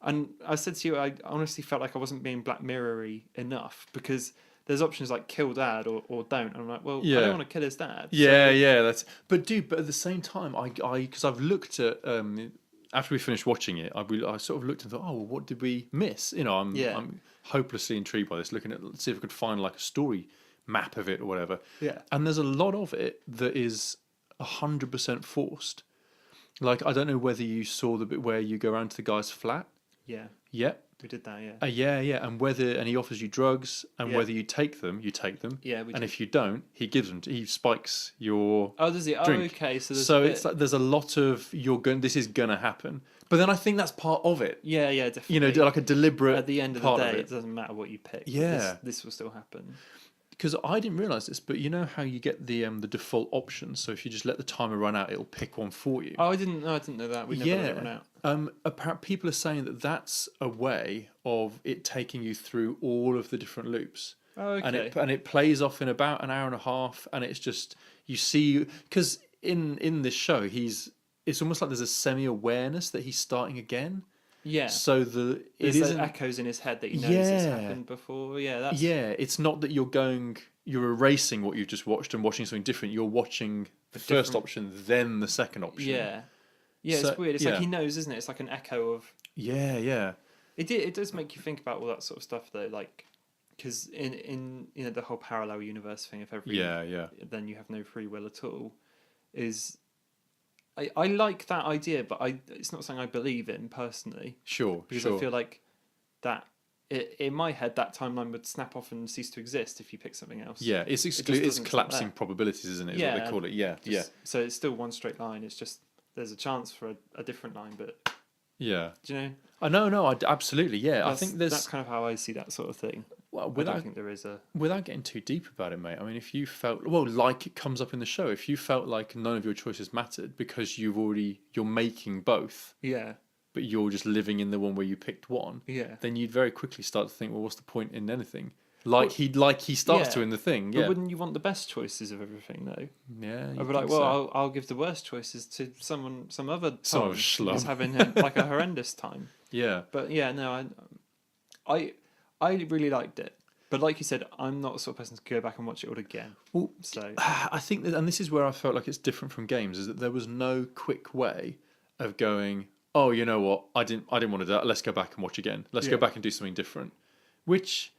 And I said to you, I honestly felt like I wasn't being Black Mirror-y enough because there's options like kill dad or don't. And I'm like, well, I Yeah. don't want to kill his dad. Yeah, so- yeah, that's. But dude, but at the same time, I because I've looked at after we finished watching it, I sort of looked and thought, oh, well, what did we miss? You know, I'm hopelessly intrigued by this. Looking at see if I could find like a story map of it or whatever. Yeah. And there's a lot of it that is 100% forced. Like I don't know whether you saw the bit where you go around to the guy's flat. Yeah. Yep. We did that, yeah. Yeah, and he offers you drugs, and Yeah. whether you take them, you take them. Yeah, we and did. if you don't, he gives them. He spikes your. Oh, does he? Oh, drink. okay. So It's like there's a lot of this is gonna happen, but then I think that's part of it. yeah, definitely. You know, like a deliberate. at the end of the part day, of it doesn't matter what you pick. Yeah. This will still happen. Because I didn't realize this, but you know how you get the default options. So if you just let the timer run out, it'll pick one for you. Oh, I didn't know that. We never let it run out. Apparently, people are saying that that's a way of it taking you through all of the different loops. Oh, okay. And it plays off in about an hour and a half, and it's just you see because in this show it's almost like there's a semi-awareness that he's starting again. Yeah. So There's it isn't echoes in his head that he knows it's happened before. Yeah, that's it's not that you're erasing what you've just watched and watching something different. You're watching the first option, then the second option. Yeah. Yeah, So- it's weird. It's yeah. like he knows, isn't it? It's like an echo of. Yeah. It does make you think about all that sort of stuff though, like because in the whole parallel universe thing, if every then you have no free will at all, is. I like that idea, but it's not something I believe in personally. Sure. Because I feel like that in my head that timeline would snap off and cease to exist if you pick something else. Yeah, it's just it's doesn't collapsing stop probabilities, isn't it? Is what they call it. Yeah. So it's still one straight line. It's just there's a chance for a different line, but Yeah. do you know? I know. Absolutely. Yeah. I think that's kind of how I see that sort of thing. Well, I don't think there is a. without getting too deep about it, mate. I mean, if you felt like it comes up in the show, if you felt like none of your choices mattered because you're making both, Yeah. but you're just living in the one where you picked one, Yeah. then you'd very quickly start to think, well, what's the point in anything? Like he starts yeah. to in the thing. But Yeah. wouldn't you want the best choices of everything though? Yeah. I'd be like, well, I'll give the worst choices to some other Some Tom schlub. who's having like a horrendous time. yeah. But yeah, no, I really liked it. But like you said, I'm not the sort of person to go back and watch it all again. Well, So I think that, and this is where I felt like it's different from games, is that there was no quick way of going, oh, you know what, I didn't want to do that. Let's go back and watch again. Let's go Yeah. back and do something different. Which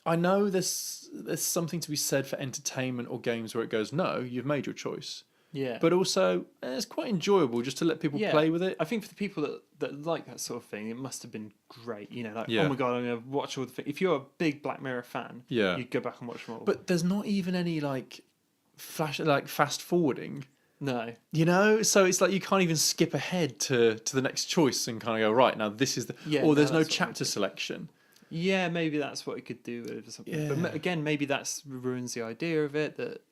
I know there's something to be said for entertainment or games where it goes, no, you've made your choice. yeah. But also, it's quite enjoyable just to let people Yeah. play with it. I think for the people that like that sort of thing, it must have been great. You know, like Yeah. oh my god, I'm gonna watch all the things. If you're a big Black Mirror fan, Yeah. you'd go back and watch them all. But there's not even any fast forwarding. no, You know, so it's like you can't even skip ahead to the next choice and kind of go right now. This is the Yeah, or there's no, no that's what chapter selection. yeah, maybe that's what it could do with it or something. But Yeah. again, maybe that's ruins the idea of it that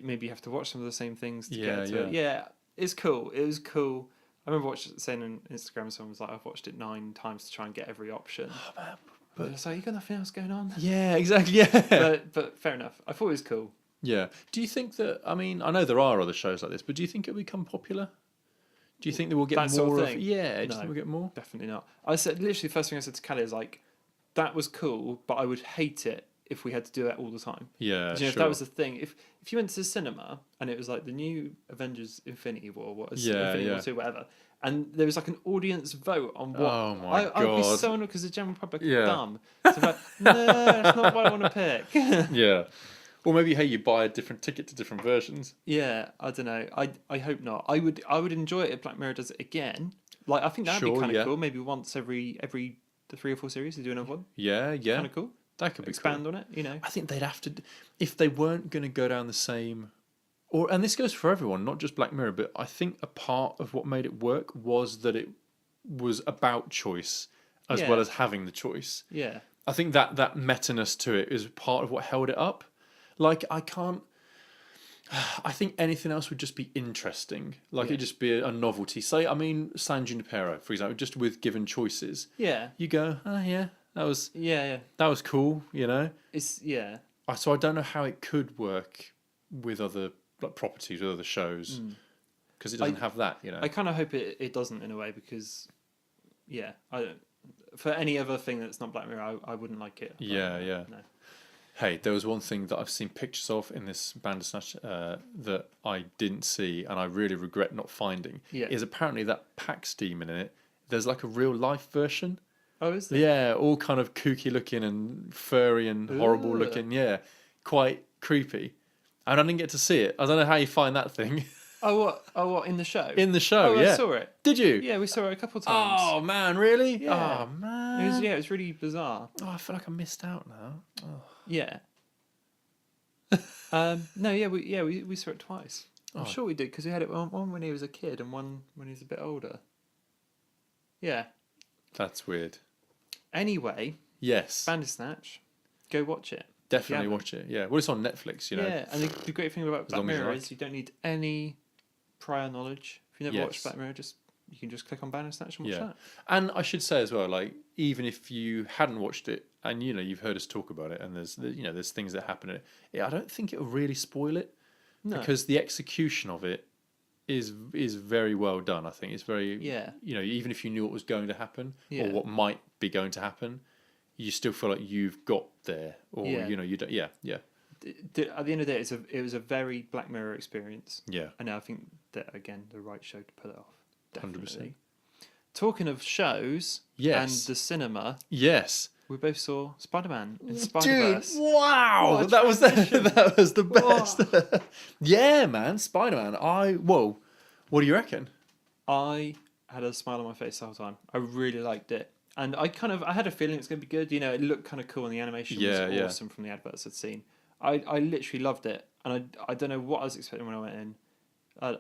maybe you have to watch some of the same things to Yeah, get to it. Yeah, it's cool. It was cool. I remember saying on Instagram, someone was like, I've watched it 9 times to try and get every option. But I was like, you got nothing else going on? Yeah, exactly. Yeah, But fair enough. I thought it was cool. yeah. Do you think that? I mean, I know there are other shows like this, but do you think it'll become popular? Do you think that we'll get That more sort of of? thing? Yeah, do you No. think we'll get more? Definitely not. I said literally the first thing I said to Kelly is like, that was cool, but I would hate it if we had to do it all the time. Yeah, Do you know, sure. if that was the thing, if you went to the cinema and it was like the new Avengers Infinity War, Infinity War 2, whatever, and there was like an audience vote on what Oh my I would be God. so annoyed because the general public Yeah. are dumb. So I'm like, no, that's not what I want to pick. Yeah, or maybe hey, you buy a different ticket to different versions. Yeah, I don't know. I hope not. I would enjoy it if Black Mirror does it again. Like I think that'd be Sure, kind of yeah. cool. Maybe once every the 3 or 4 series they do another one. Yeah, yeah. Kind of cool. That could be Expand cool. on it, you know. I think they'd have to, if they weren't going to go down the same, and this goes for everyone, not just Black Mirror, but I think a part of what made it work was that it was about choice as Yeah. well as having the choice. Yeah. I think that meta-ness to it is part of what held it up. Like, I think anything else would just be interesting. Like, Yeah. it'd just be a novelty. Say, I mean, San Junipero, for example, just with given choices. Yeah. You go, oh yeah, that was Yeah. cool, you know? It's yeah. So I don't know how it could work with other properties, with other shows, because it doesn't have that, you know. I kind of hope it doesn't in a way because, yeah, I don't. For any other thing that's not Black Mirror, I wouldn't like it. Yeah, yeah. No. Hey, there was one thing that I've seen pictures of in this Bandersnatch that I didn't see, and I really regret not finding. Yeah. Is apparently that Pax demon in it. There's like a real life version. Oh, is there? Yeah, all kind of kooky looking and furry and horrible Ugh. looking. Yeah, quite creepy. And I didn't get to see it. I don't know how you find that thing Oh, what in the show? in the show. Oh, yeah, I saw it. Did you? Yeah, we saw it a couple of times. Oh man, really? Yeah. Oh man. It was really bizarre. Oh, I feel like I missed out now. Oh. Yeah. No, yeah, we saw it twice. I'm sure we did because we had it one when he was a kid and one when he was a bit older. Yeah. That's weird. Anyway, Yes. Bandersnatch, go watch it. Definitely watch it. Yeah. Well, it's on Netflix, you know. Yeah, and the great thing about Black long as you Mirror like. is you don't need any prior knowledge. If you never Yes. watched Black Mirror, you can just click on Bandersnatch and watch Yeah. that. And I should say as well, like, even if you hadn't watched it and, you know, you've heard us talk about it and there's things that happen in it, I don't think it'll really spoil it No. because the execution of it is very well done. I think it's very, Yeah. you know, even if you knew what was going to happen Yeah. or what might be going to happen, you still feel like you've got there or, Yeah. you know, you don't, yeah. At the end of the day, it was a very Black Mirror experience. Yeah. And I think that, again, the right show to pull it off. Definitely. 100%. Talking of shows Yes. and the cinema, Yes. we both saw Spider-Man in Dude, Spiderverse. wow, What a that was the best. Yeah, man, Spider-Man. What do you reckon? I had a smile on my face the whole time. I really liked it. And I had a feeling it's going to be good. You know, it looked kind of cool and the animation was awesome from the adverts I'd seen. I literally loved it. And I don't know what I was expecting when I went in. I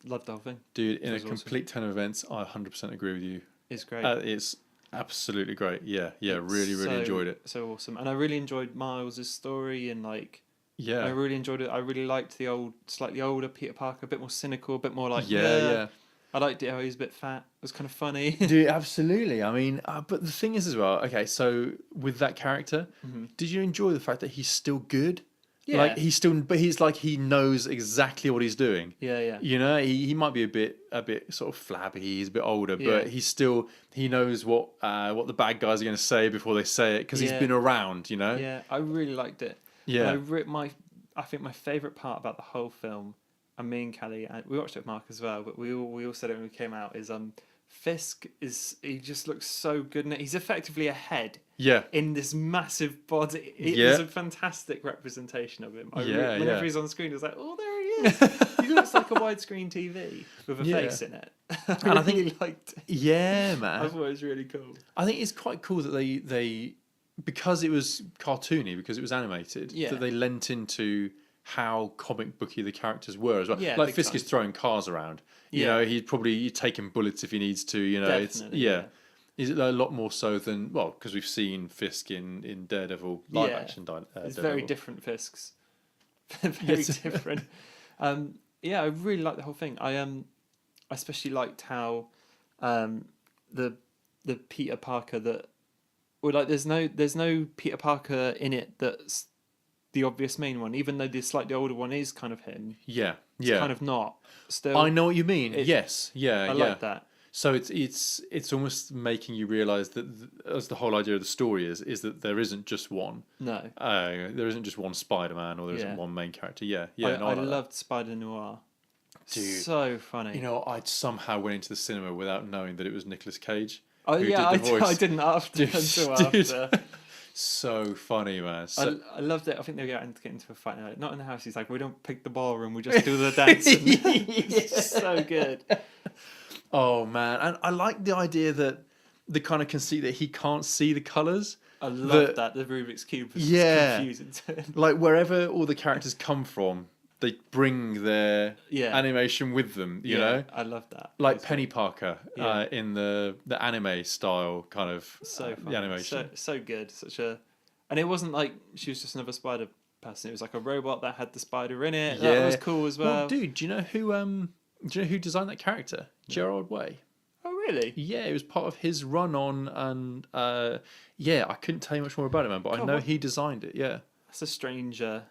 loved the whole thing. Dude, in a was awesome. complete turn of events, I 100% agree with you. It's great. It's absolutely great. Yeah, really enjoyed it. So awesome. And I really enjoyed Miles' story and like Yeah. I really enjoyed it. I really liked the slightly older Peter Parker, a bit more cynical, a bit more like Yeah. I liked it how he was a bit fat. It was kind of funny. Dude, absolutely. I mean, but the thing is as well, okay, so with that character, did you enjoy the fact that he's still good? Yeah. Like he's like he knows exactly what he's doing. Yeah. You know, he might be a bit sort of flabby. He's a bit older, Yeah. but he knows what the bad guys are going to say before they say it because he's Yeah. been around. You know. Yeah, I really liked it. Yeah. And I think my favourite part about the whole film, and me and Callie, and we watched it with Mark as well, but we all said it when we came out, is Fisk he just looks so good in it. He's effectively a head. Yeah. In this massive body. It Yeah. was a fantastic representation of him. Whenever yeah. he's on screen, it's like, oh, there he is. He looks like a widescreen TV with a Yeah. face in it. And I think- really liked it. Yeah, I man. thought it was really cool. I think it's quite cool that they because it was cartoony, because it was animated, Yeah. that they lent into how comic booky the characters were as well. Yeah, like big Fisk time. is throwing cars around. You Yeah. know, he's probably taking bullets if he needs to. You know, Definitely, yeah. Is it a lot more so than because we've seen Fisk in Daredevil live Yeah. action. It's Daredevil. very different Fisks. Very Yes. different. Yeah, I really liked the whole thing. I especially liked how the Peter Parker that there's no Peter Parker in it that's the obvious main one, even though the slightly older one is kind of him. Yeah, It's yeah. kind of not. Still, I know what you mean. it- Yes, yeah, I yeah. like that. So it's almost making you realise that as the whole idea of the story is that there isn't just one. No, There isn't just one Spider-Man or there Yeah. isn't one main character. Yeah. I No, like that. loved Spider Noir. Dude. So funny. You know, I somehow went into the cinema without knowing that it was Nicolas Cage. oh who yeah, did the voice. I didn't after Dude, until dude. after. So funny, man. So, I loved it. I think they were going to get into a fight. Like, not in the house. He's like, we don't pick the ballroom. We just do the dancing. It's so good. oh man, and I like the idea that the kind of conceit that he can't see the colours. I love that. The Rubik's Cube was Yeah. confusing to him. Like wherever all the characters come from, they bring their Yeah. animation with them. You know. I love that. Like That's Penny Parker Yeah. in the anime style kind of so funny. the animation. So good. And it wasn't like she was just another spider person. It was like a robot that had the spider in it. That was cool as well. dude, do you know who designed that character? Gerard Way. Oh really? Yeah, it was part of his run on, and I couldn't tell you much more about it, man. But I God, know what- he designed it. Yeah, That's a strange it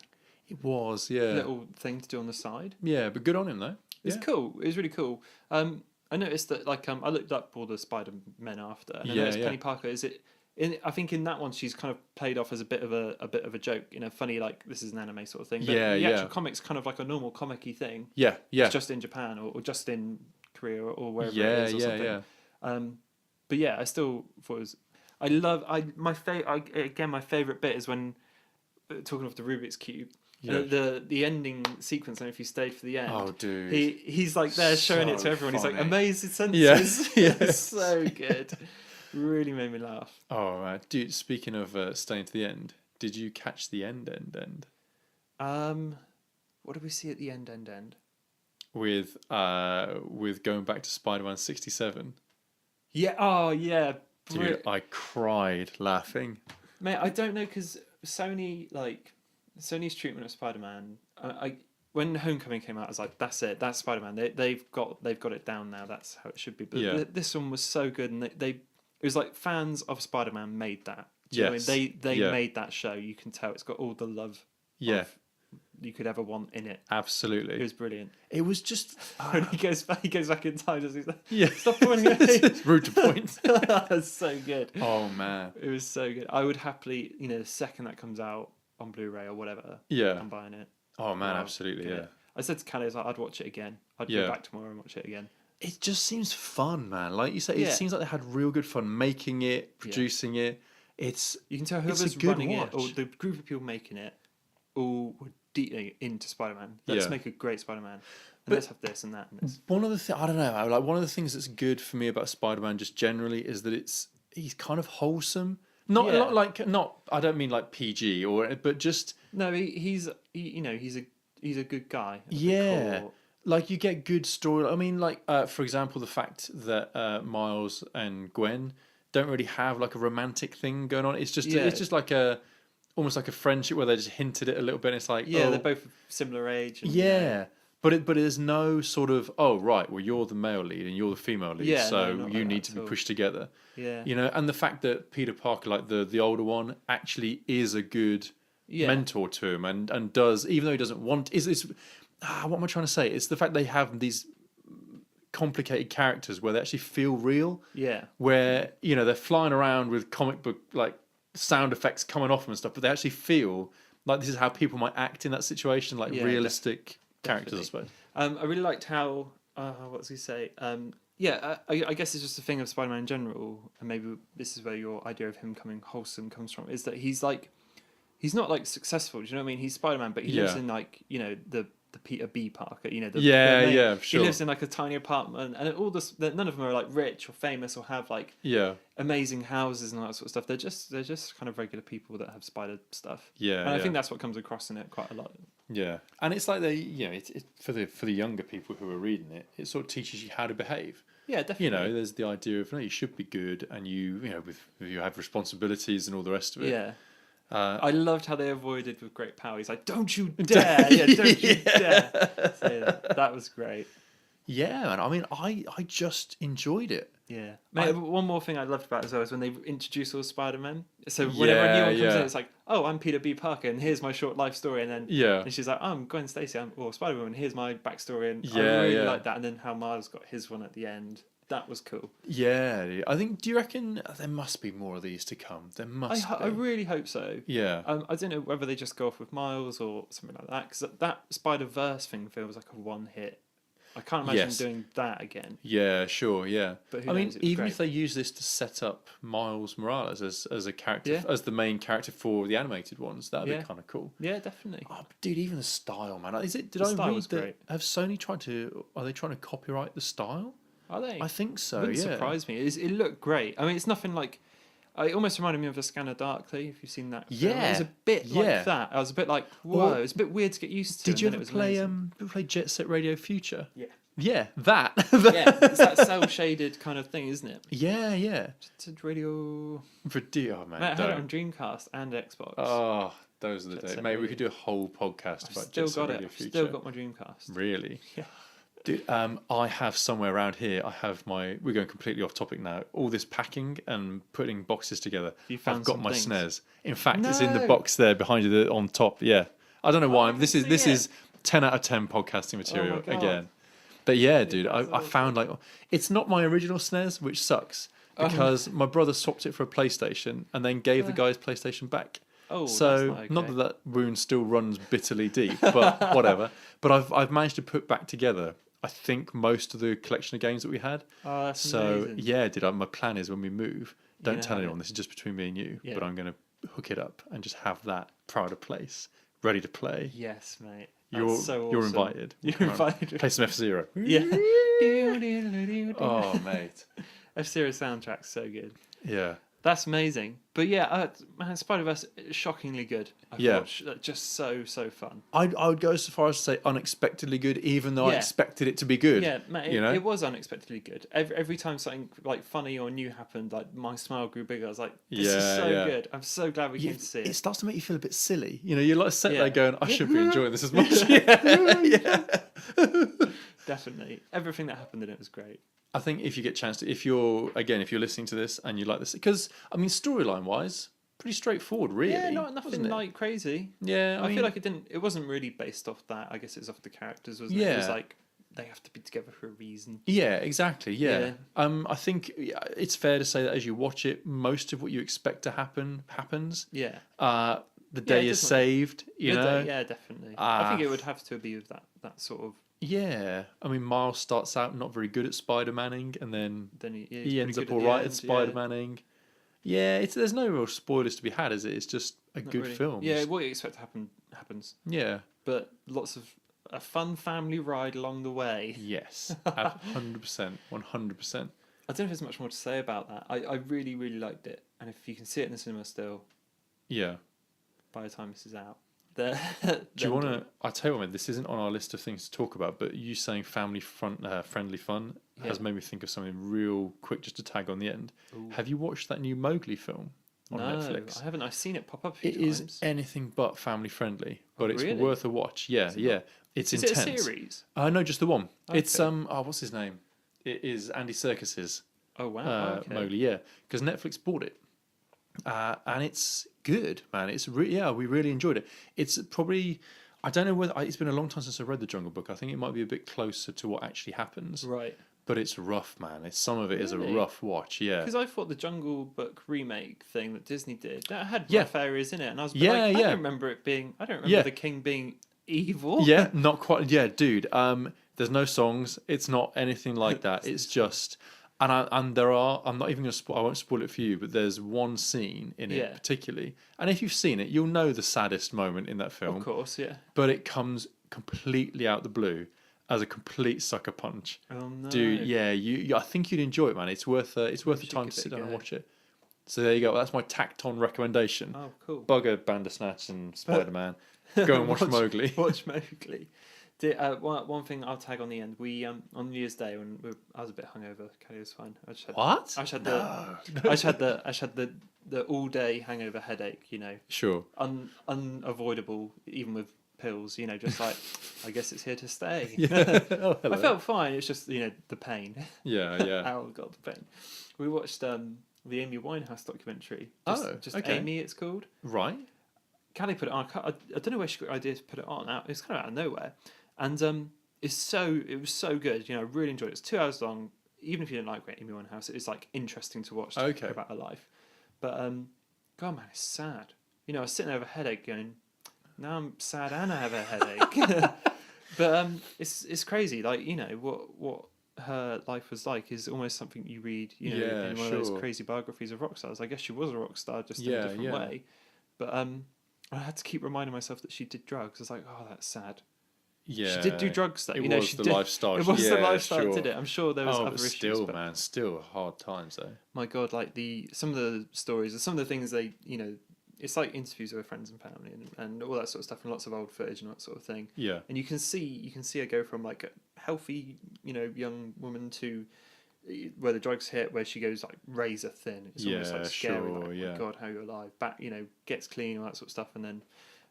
was. Yeah, little thing to do on the side. yeah, but good on him though. It's Yeah. cool. It was really cool. I noticed that I looked up all the Spider-Men after, and I Yeah, noticed yeah. Penny Parker is I think in that one she's kind of played off as a bit of a joke, funny, like this is an anime sort of thing. But Yeah, the yeah. actual comic's kind of like a normal comic-y thing. Yeah, yeah. It's just in Japan or just in Korea or wherever Yeah, it is or yeah, something. yeah. But yeah, I still thought it was. My favorite bit is when talking of the Rubik's cube. Yeah. The ending sequence, and if you stayed for the end, Oh, dude. he's like there showing it So to everyone. He's like funny. amazing sentences. Yeah, It's so good. Really made me laugh. Oh, right. Dude, speaking of staying to the end, did you catch the end? What did we see at the end? With going back to Spider-Man 67. Yeah. Oh, yeah. Dude, I cried laughing. Mate, I don't know, because Sony's treatment of Spider-Man. When Homecoming came out, I was like, "That's it. That's Spider-Man. They've got it down now. That's how it should be." But Yeah. this one was so good, and it was like fans of Spider-Man made that. Do you know what I mean? They Yeah. made that show. You can tell it's got all the love Yeah, you could ever want in it. absolutely. It was brilliant. It was just When he goes back in time, does he? yeah. Stop pointing at me. It's rude to point. That's so good. Oh man. It was so good. I would happily, the second that comes out on Blu-ray or whatever, Yeah. I'm buying it. Oh man, Wow. absolutely. Yeah. Yeah. I said to Callie, I'd watch it again. I'd Yeah. go back tomorrow and watch it again. It just seems fun, man. Like you say, Yeah. it seems like they had real good fun making it, producing it. It's You can tell It's a whoever's good running it, or watch. the group of people making it, all were deeply into Spider-Man. Let's Yeah. make a great Spider-Man. And But- let's have this and that and this. one of the I don't know. Like one of the things that's good for me about Spider-Man, just generally, is that he's kind of wholesome. Not Yeah. not. I don't mean like PG but just No, he's a good guy. at the yeah. core. Like you get good story. I mean, like for example, the fact that Miles and Gwen don't really have like a romantic thing going on. It's just Yeah. it's just like almost like a friendship where they just hinted it a little bit. And it's like Yeah, oh, they're both similar age. And, yeah. But there's no sort of right. Well, you're the male lead and you're the female lead, Yeah, so no, not you like need that to at be all. pushed together. Yeah. And the fact that Peter Parker, like the older one, actually is a good Yeah. mentor to him and does, even though he doesn't want. What am I trying to say? It's the fact they have these complicated characters where they actually feel real. Yeah. Where they're flying around with comic book like sound effects coming off them and stuff, but they actually feel like this is how people might act in that situation, like Yeah, realistic characters, I definitely. suppose. I really liked how what does he say? I guess it's just a thing of Spider-Man in general, and maybe this is where your idea of him coming wholesome comes from. Is that he's not like successful. Do you know what I mean? He's Spider-Man, but he lives Yeah. in like the Peter B. Parker. The Yeah, sure. He lives in like a tiny apartment, and all this. None of them are like rich or famous or have like Yeah, amazing houses and all that sort of stuff. They're just kind of regular people that have spider stuff. yeah. And I yeah. think that's what comes across in it quite a lot. Yeah, and it's like it's for the younger people who are reading it, it sort of teaches you how to behave. Yeah, definitely. There's the idea of no, you should be good, and you you have responsibilities and all the rest of it. Yeah. I loved how they avoided with great power. He's like, "Don't you dare! Yeah, don't you dare!" Say that. That was great. Yeah, man. I mean, I just enjoyed it. Yeah. Mate, one more thing I loved about it as well is when they introduce all Spider-Man. So whenever a new one comes in, it's like, "Oh, I'm Peter B. Parker, and here's my short life story." And then and she's like, "Oh, I'm Gwen Stacy, or Spider-Woman. Here's my backstory." And I really like that. And then how Miles got his one at the end. That was cool. Yeah, I think. Do you reckon there must be more of these to come? There must. I really hope so. Yeah. I don't know whether they just go off with Miles or something like that, because that Spider-Verse thing feels like a one-hit. I can't imagine doing that again. Yeah, sure, yeah. But who I mean, knows, it was even great. if they use this to set up Miles Morales as a character, Yeah. as the main character for the animated ones, that'd Yeah. be kind of cool. Yeah, definitely. Oh, dude, even the style, man. Did The I style read was that? great. Have Sony are they trying to copyright the style? Are they? I think so. Wouldn't yeah. surprise me. It looked great. I mean, it's nothing like. It almost reminded me of The Scanner Darkly, if you've seen that. film. Yeah, It was a bit yeah. like that. I was a bit like, whoa, Well, it was a bit weird to get used to. Did you and then ever it was play amazing. Jet Set Radio Future? Yeah. Yeah, that. Yeah, it's that cel-shaded kind of thing, isn't it? Yeah, yeah. It's a radio. Oh man, Mate, I had it don't. on Dreamcast and Xbox. Oh, those are the Jet days. Set Mate, we Radio. could do a whole podcast I've about still Jet Set got Radio it. I've Future. still got my Dreamcast. Really? Yeah. Dude, I have somewhere around here. I have we're going completely off topic now. All this packing and putting boxes together. You found I've got some my things? SNES. In fact, it's in the No. box there behind you, on top. Yeah, I don't know why. I can This is see it. 10 out of 10 podcasting material God. again. But yeah, dude, that's I found like it's not my original SNES, which sucks. because my brother swapped it for a PlayStation and then gave the guy his PlayStation back. Oh, so that's not that wound still runs bitterly deep, but whatever. But I've managed to put back together, I think, most of the collection of games that we had. Oh, that's so amazing. yeah, my plan is when we move, don't tell anyone. it. This is just between me and you. Yeah. But I'm going to hook it up and just have that pride of place ready to play. Yes, mate. You're so awesome. you're invited. You're invited. Play some F-Zero. Yeah. Oh mate. F-Zero soundtrack's so good. Yeah. That's amazing. But yeah, man, Spider-Verse is shockingly good. I've watched, just so fun. I would go so far as to say unexpectedly good, even though I Yeah. expected it to be good. Yeah, man, you know? it was unexpectedly good. Every time something like funny or new happened, like my smile grew bigger. I was like, "This is so good. I'm so glad we came to see It it." starts to make you feel a bit silly. You know, you're like sat there Yeah. going, I should be enjoying this as much. Definitely, everything that happened in it was great. I think if you get a chance to, if you're listening to this and you like this, because I mean, storyline wise, pretty straightforward, really. Yeah, nothing wasn't it? like crazy. Yeah, I mean, feel like it wasn't really based off that. I guess it's off the characters, wasn't it? It was Yeah. like they have to be together for a reason. Yeah, exactly. Yeah. Yeah. I think it's fair to say that as you watch it, most of what you expect to happen happens. Yeah. The day is definitely. saved. You know. Yeah, definitely. I think it would have to be with that sort of. Yeah, I mean, Miles starts out not very good at Spider-Manning, and then Then he's he pretty ends up good all the right end, at Spider-Manning. Yeah, there's no real spoilers to be had, is it? It's just a Not good really. film. Yeah, what you expect to happen happens. Yeah. But lots of a fun family ride along the way. Yes. 100%. 100%. I don't know if there's much more to say about that. I really, really liked it. And if you can see it in the cinema still, Yeah. by the time this is out, then Do you want to? I tell you what, man, this isn't on our list of things to talk about, but you saying friendly fun has made me think of something real quick just to tag on the end. Ooh. Have you watched that new Mowgli film on No, Netflix? I haven't. I've seen it pop up a few It times. is anything but family friendly, but it's really? worth a watch. Yeah, Is it yeah. not? It's Is intense. it a series? No, just the one. It's Okay. what's his name? It is Andy Serkis's Oh wow. Okay. Mowgli. Yeah, because Netflix bought it, and it's good, man. It's we really enjoyed it. It's probably, I don't know whether it's been a long time since I read the Jungle Book. I think it might be a bit closer to what actually happens. Right. But it's rough, man. Some of it is a Really? rough watch. Yeah. Because I thought the Jungle Book remake thing that Disney did that had Yeah. rough areas in it, and I was Yeah, like, I yeah. don't remember it being. I don't remember Yeah. the king being evil. Yeah, not quite. Yeah, dude. There's no songs. It's not anything like that. It's just, and there are. I'm not even gonna. I won't spoil it for you. But there's one scene in it Yeah. particularly, and if you've seen it, you'll know the saddest moment in that film. Of course, yeah. But it comes completely out the blue as a complete sucker punch, Oh no, dude. Yeah, you. I think you'd enjoy it, man. It's worth. It's worth the should time give to it sit a down and go. watch it. So there you go. That's my tacked on recommendation. Oh, cool. Bugger Bandersnatch and Spider-Man. Go and watch Mowgli. Watch Mowgli. One thing I'll tag on the end. We on New Year's Day when I was a bit hungover. Kelly was fine. I just had What? I just had the all day hangover headache. You know, Sure. unavoidable even with pills. You know, just like I guess it's here to stay. Oh, hello. I felt fine. It's just the pain. Yeah, yeah. Oh god, the pain. We watched the Amy Winehouse documentary. Just okay. Amy, it's called. Right. Callie put it on. I don't know where she got the idea to put it on. It's kind of out of nowhere, and it was so good. You know, I really enjoyed it. It's 2 hours long. Even if you don't like Amy Winehouse, it's like interesting to watch. Okay. About her life, but God, man, it's sad. You know, I was sitting there with a headache, going, now I'm sad and I have a headache. But it's crazy. Like what her life was like is almost something you read. You know, Yeah, in one of those sure. crazy biographies of rock stars. I guess she was a rock star, just in Yeah, a different yeah. way. But I had to keep reminding myself that she did drugs. I was like, oh, that's sad. Yeah. She did do drugs, though. It You know, was she the did. lifestyle. It was Yeah, the lifestyle sure. that did it. I'm sure there was other but issues. still, but man, still hard times though. my God, like some of the stories, some of the things it's like interviews with her friends and family and all that sort of stuff, and lots of old footage and that sort of thing. Yeah. And you can see her go from like a healthy, young woman to where the drugs hit, where she goes like razor thin. It's almost like scary. sure, Like, oh yeah. my God, how you're alive. Back, gets clean, all that sort of stuff, and then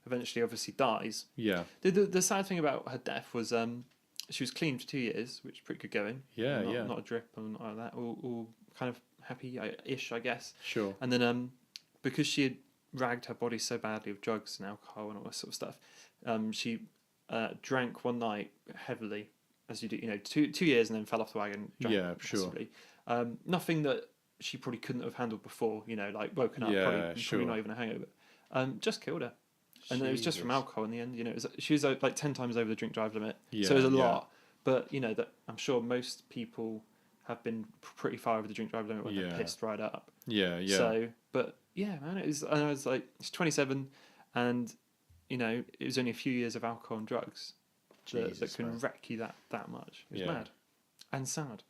eventually, obviously, dies. Yeah. The sad thing about her death was she was clean for 2 years, which is pretty good going. Yeah, not, yeah. Not a drip and all that. All kind of happy-ish, I guess. Sure. And then because she had ragged her body so badly with drugs and alcohol and all that sort of stuff, she drank one night heavily, as you do, 2 years, and then fell off the wagon. Drank Yeah, sure. massively. Nothing that she probably couldn't have handled before. You know, like woken up, Yeah, probably sure. not even a hangover. Just killed her. And it was just from Jesus. alcohol in the end. You know, she was like 10 times over the drink drive limit. Yeah, so it was a yeah. lot. But, you know, that I'm sure most people have been pretty far over the drink drive limit when they're pissed right up. Yeah, yeah. So, but yeah, man, I was like, it's 27 and, you know, it was only a few years of alcohol and drugs that can wreck you that much. It was mad and sad.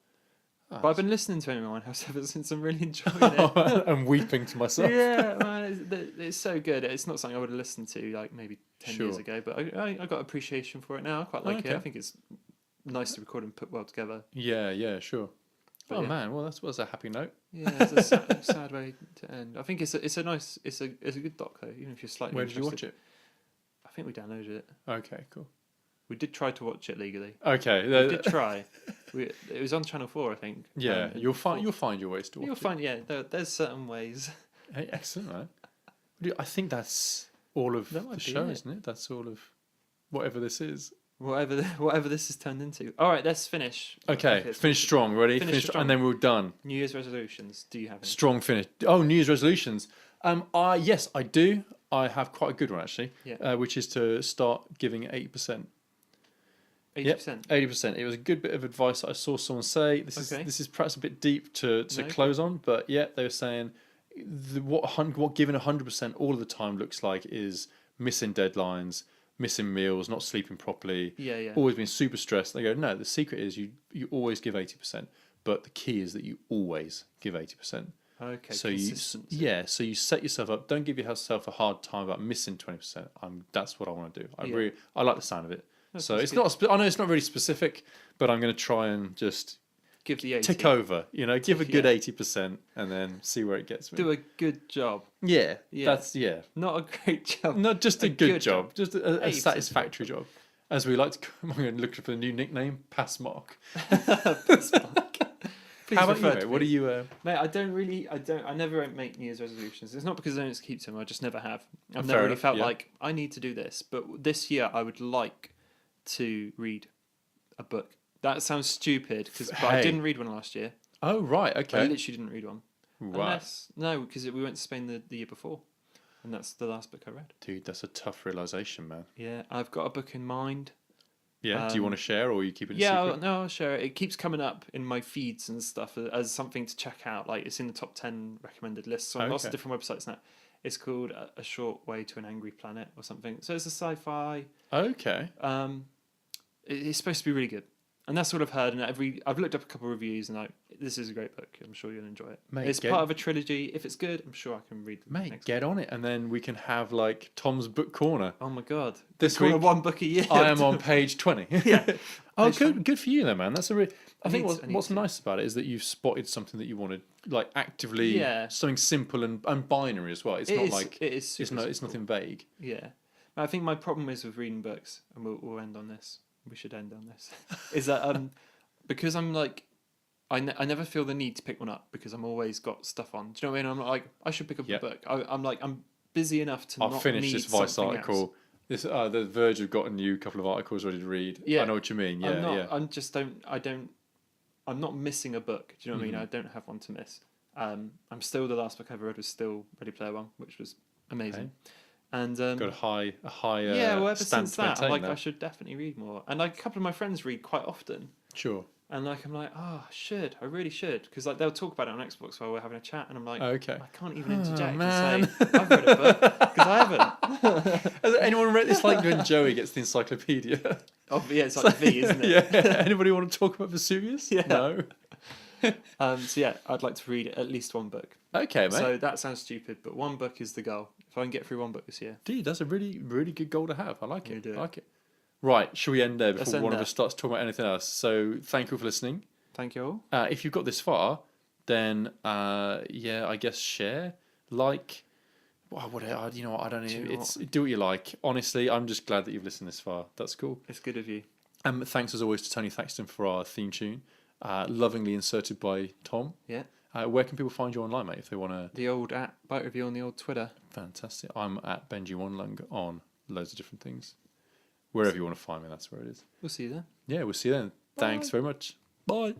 But I've been listening to Amy Winehouse ever since. I'm really enjoying it. I'm weeping to myself. Yeah, man, it's so good. It's not something I would have listened to like maybe 10 years ago, but I got appreciation for it now. I quite like it. I think it's nice to record and put well together. Yeah, sure. But man, well that's a happy note. Yeah, it's a sad way to end. I think it's a good doc though, even if you're slightly. Where did you watch it? I think we downloaded it. Okay, cool. We did try to watch it legally. Okay, we did try. It was on Channel 4, I think. Yeah, you'll find your ways to watch You'll find there's certain ways. Hey, excellent, right? I think that's all of the show, isn't it? That's all of whatever this is. Whatever this has turned into. All right, let's finish. Okay, finish strong. Ready? Finish strong. And then we're done. New Year's resolutions. Do you have any? Strong finish. Oh, New Year's resolutions. Yes, I do. I have quite a good one actually. Yeah. Which is to start giving 80%. 80%. 80%. It was a good bit of advice that I saw someone say. This is perhaps a bit deep to close on, but yeah, they were saying what giving 100% all of the time looks like is missing deadlines, missing meals, not sleeping properly. Yeah. Always being super stressed. They go, no, the secret is you always give 80%, but the key is that you always give 80%. Okay. So you set yourself up. Don't give yourself a hard time about missing 20%. That's what I want to do. I like the sound of it. So it's not. I know it's not really specific, but I'm going to try and just give the 80. Tick over. You know, give a good 80%, and then see where it gets me. Do a good job. Yeah. That's Not a great job. Not just a good job. Just a satisfactory job, as we like to. I'm going to look for a new nickname. Pass mark. Pass mark. How about you, mate? What do you... Mate, I never make New Year's resolutions. It's not because I don't keep them, I just never have. I've Fair never really enough, felt like, I need to do this. But this year, I would like to read a book. That sounds stupid, but I didn't read one last year. Oh, right, okay. I literally didn't read one. Right. No, because we went to Spain the year before. And that's the last book I read. Dude, that's a tough realisation, man. Yeah, I've got a book in mind. Yeah, do you want to share or are you keeping it secret? No, I'll share it. It keeps coming up in my feeds and stuff as something to check out. Like, it's in the top 10 recommended lists on lots of different websites now. It's called A Short Way to an Angry Planet or something. So it's a sci-fi. Okay. It's supposed to be really good. And that's what I've heard. And I've looked up a couple of reviews and this is a great book. I'm sure you'll enjoy it. Mate, it's part of a trilogy. If it's good, I'm sure I can read the next get on it. And then we can have like Tom's book corner. Oh my God. This week, one book a year. I am on page 20. Yeah. Oh, good for you then, man. That's I think what's nice about it is that you've spotted something that you wanted, like actively, something simple and binary as well. It's it's nothing vague. Yeah. I think my problem is with reading books, and we'll end on this. We should end on this. Is that because I'm like, I never feel the need to pick one up because I'm always got stuff on. Do you know what I mean? I'm like, I should pick up a book. I'm busy enough to. I'll finish this Vice article. Else. This The Verge have got a new couple of articles ready to read. Yeah, I know what you mean. Yeah, I'm not missing a book. Do you know what I mean? I don't have one to miss. I'm still the last book I ever read was still Ready Player One, which was amazing. Okay. And got a high ever since that, I'm like, I should definitely read more. And like a couple of my friends read quite often. Sure. And like I'm like, I really should, because like they'll talk about it on Xbox while we're having a chat, and I'm like, okay, I can't even interject and say I've read a book because I haven't. Has anyone read? It's like when Joey gets the encyclopedia. Oh yeah, it's like V, isn't it? Yeah. Anybody want to talk about Vesuvius? Yeah. No. So yeah, I'd like to read at least one book. Okay, mate. So that sounds stupid, but one book is the goal. If I can get through one book this year. Dude, that's a really, really good goal to have. I like it. I like it. Right, shall we end there before one of us starts talking about anything else? So thank you for listening. Thank you all. If you've got this far, then I guess share, like, whatever. You know what? I don't know. Do what you like. Honestly, I'm just glad that you've listened this far. That's cool. It's good of you. Thanks as always to Tony Thaxton for our theme tune, lovingly inserted by Tom. Yeah. Where can people find you online, mate, if they want to... The old @Bite Review on the old Twitter. Fantastic. I'm at Benji Wanlung on loads of different things. Wherever you want to find me, that's where it is. We'll see you then. Yeah, we'll see you then. Bye. Thanks very much. Bye.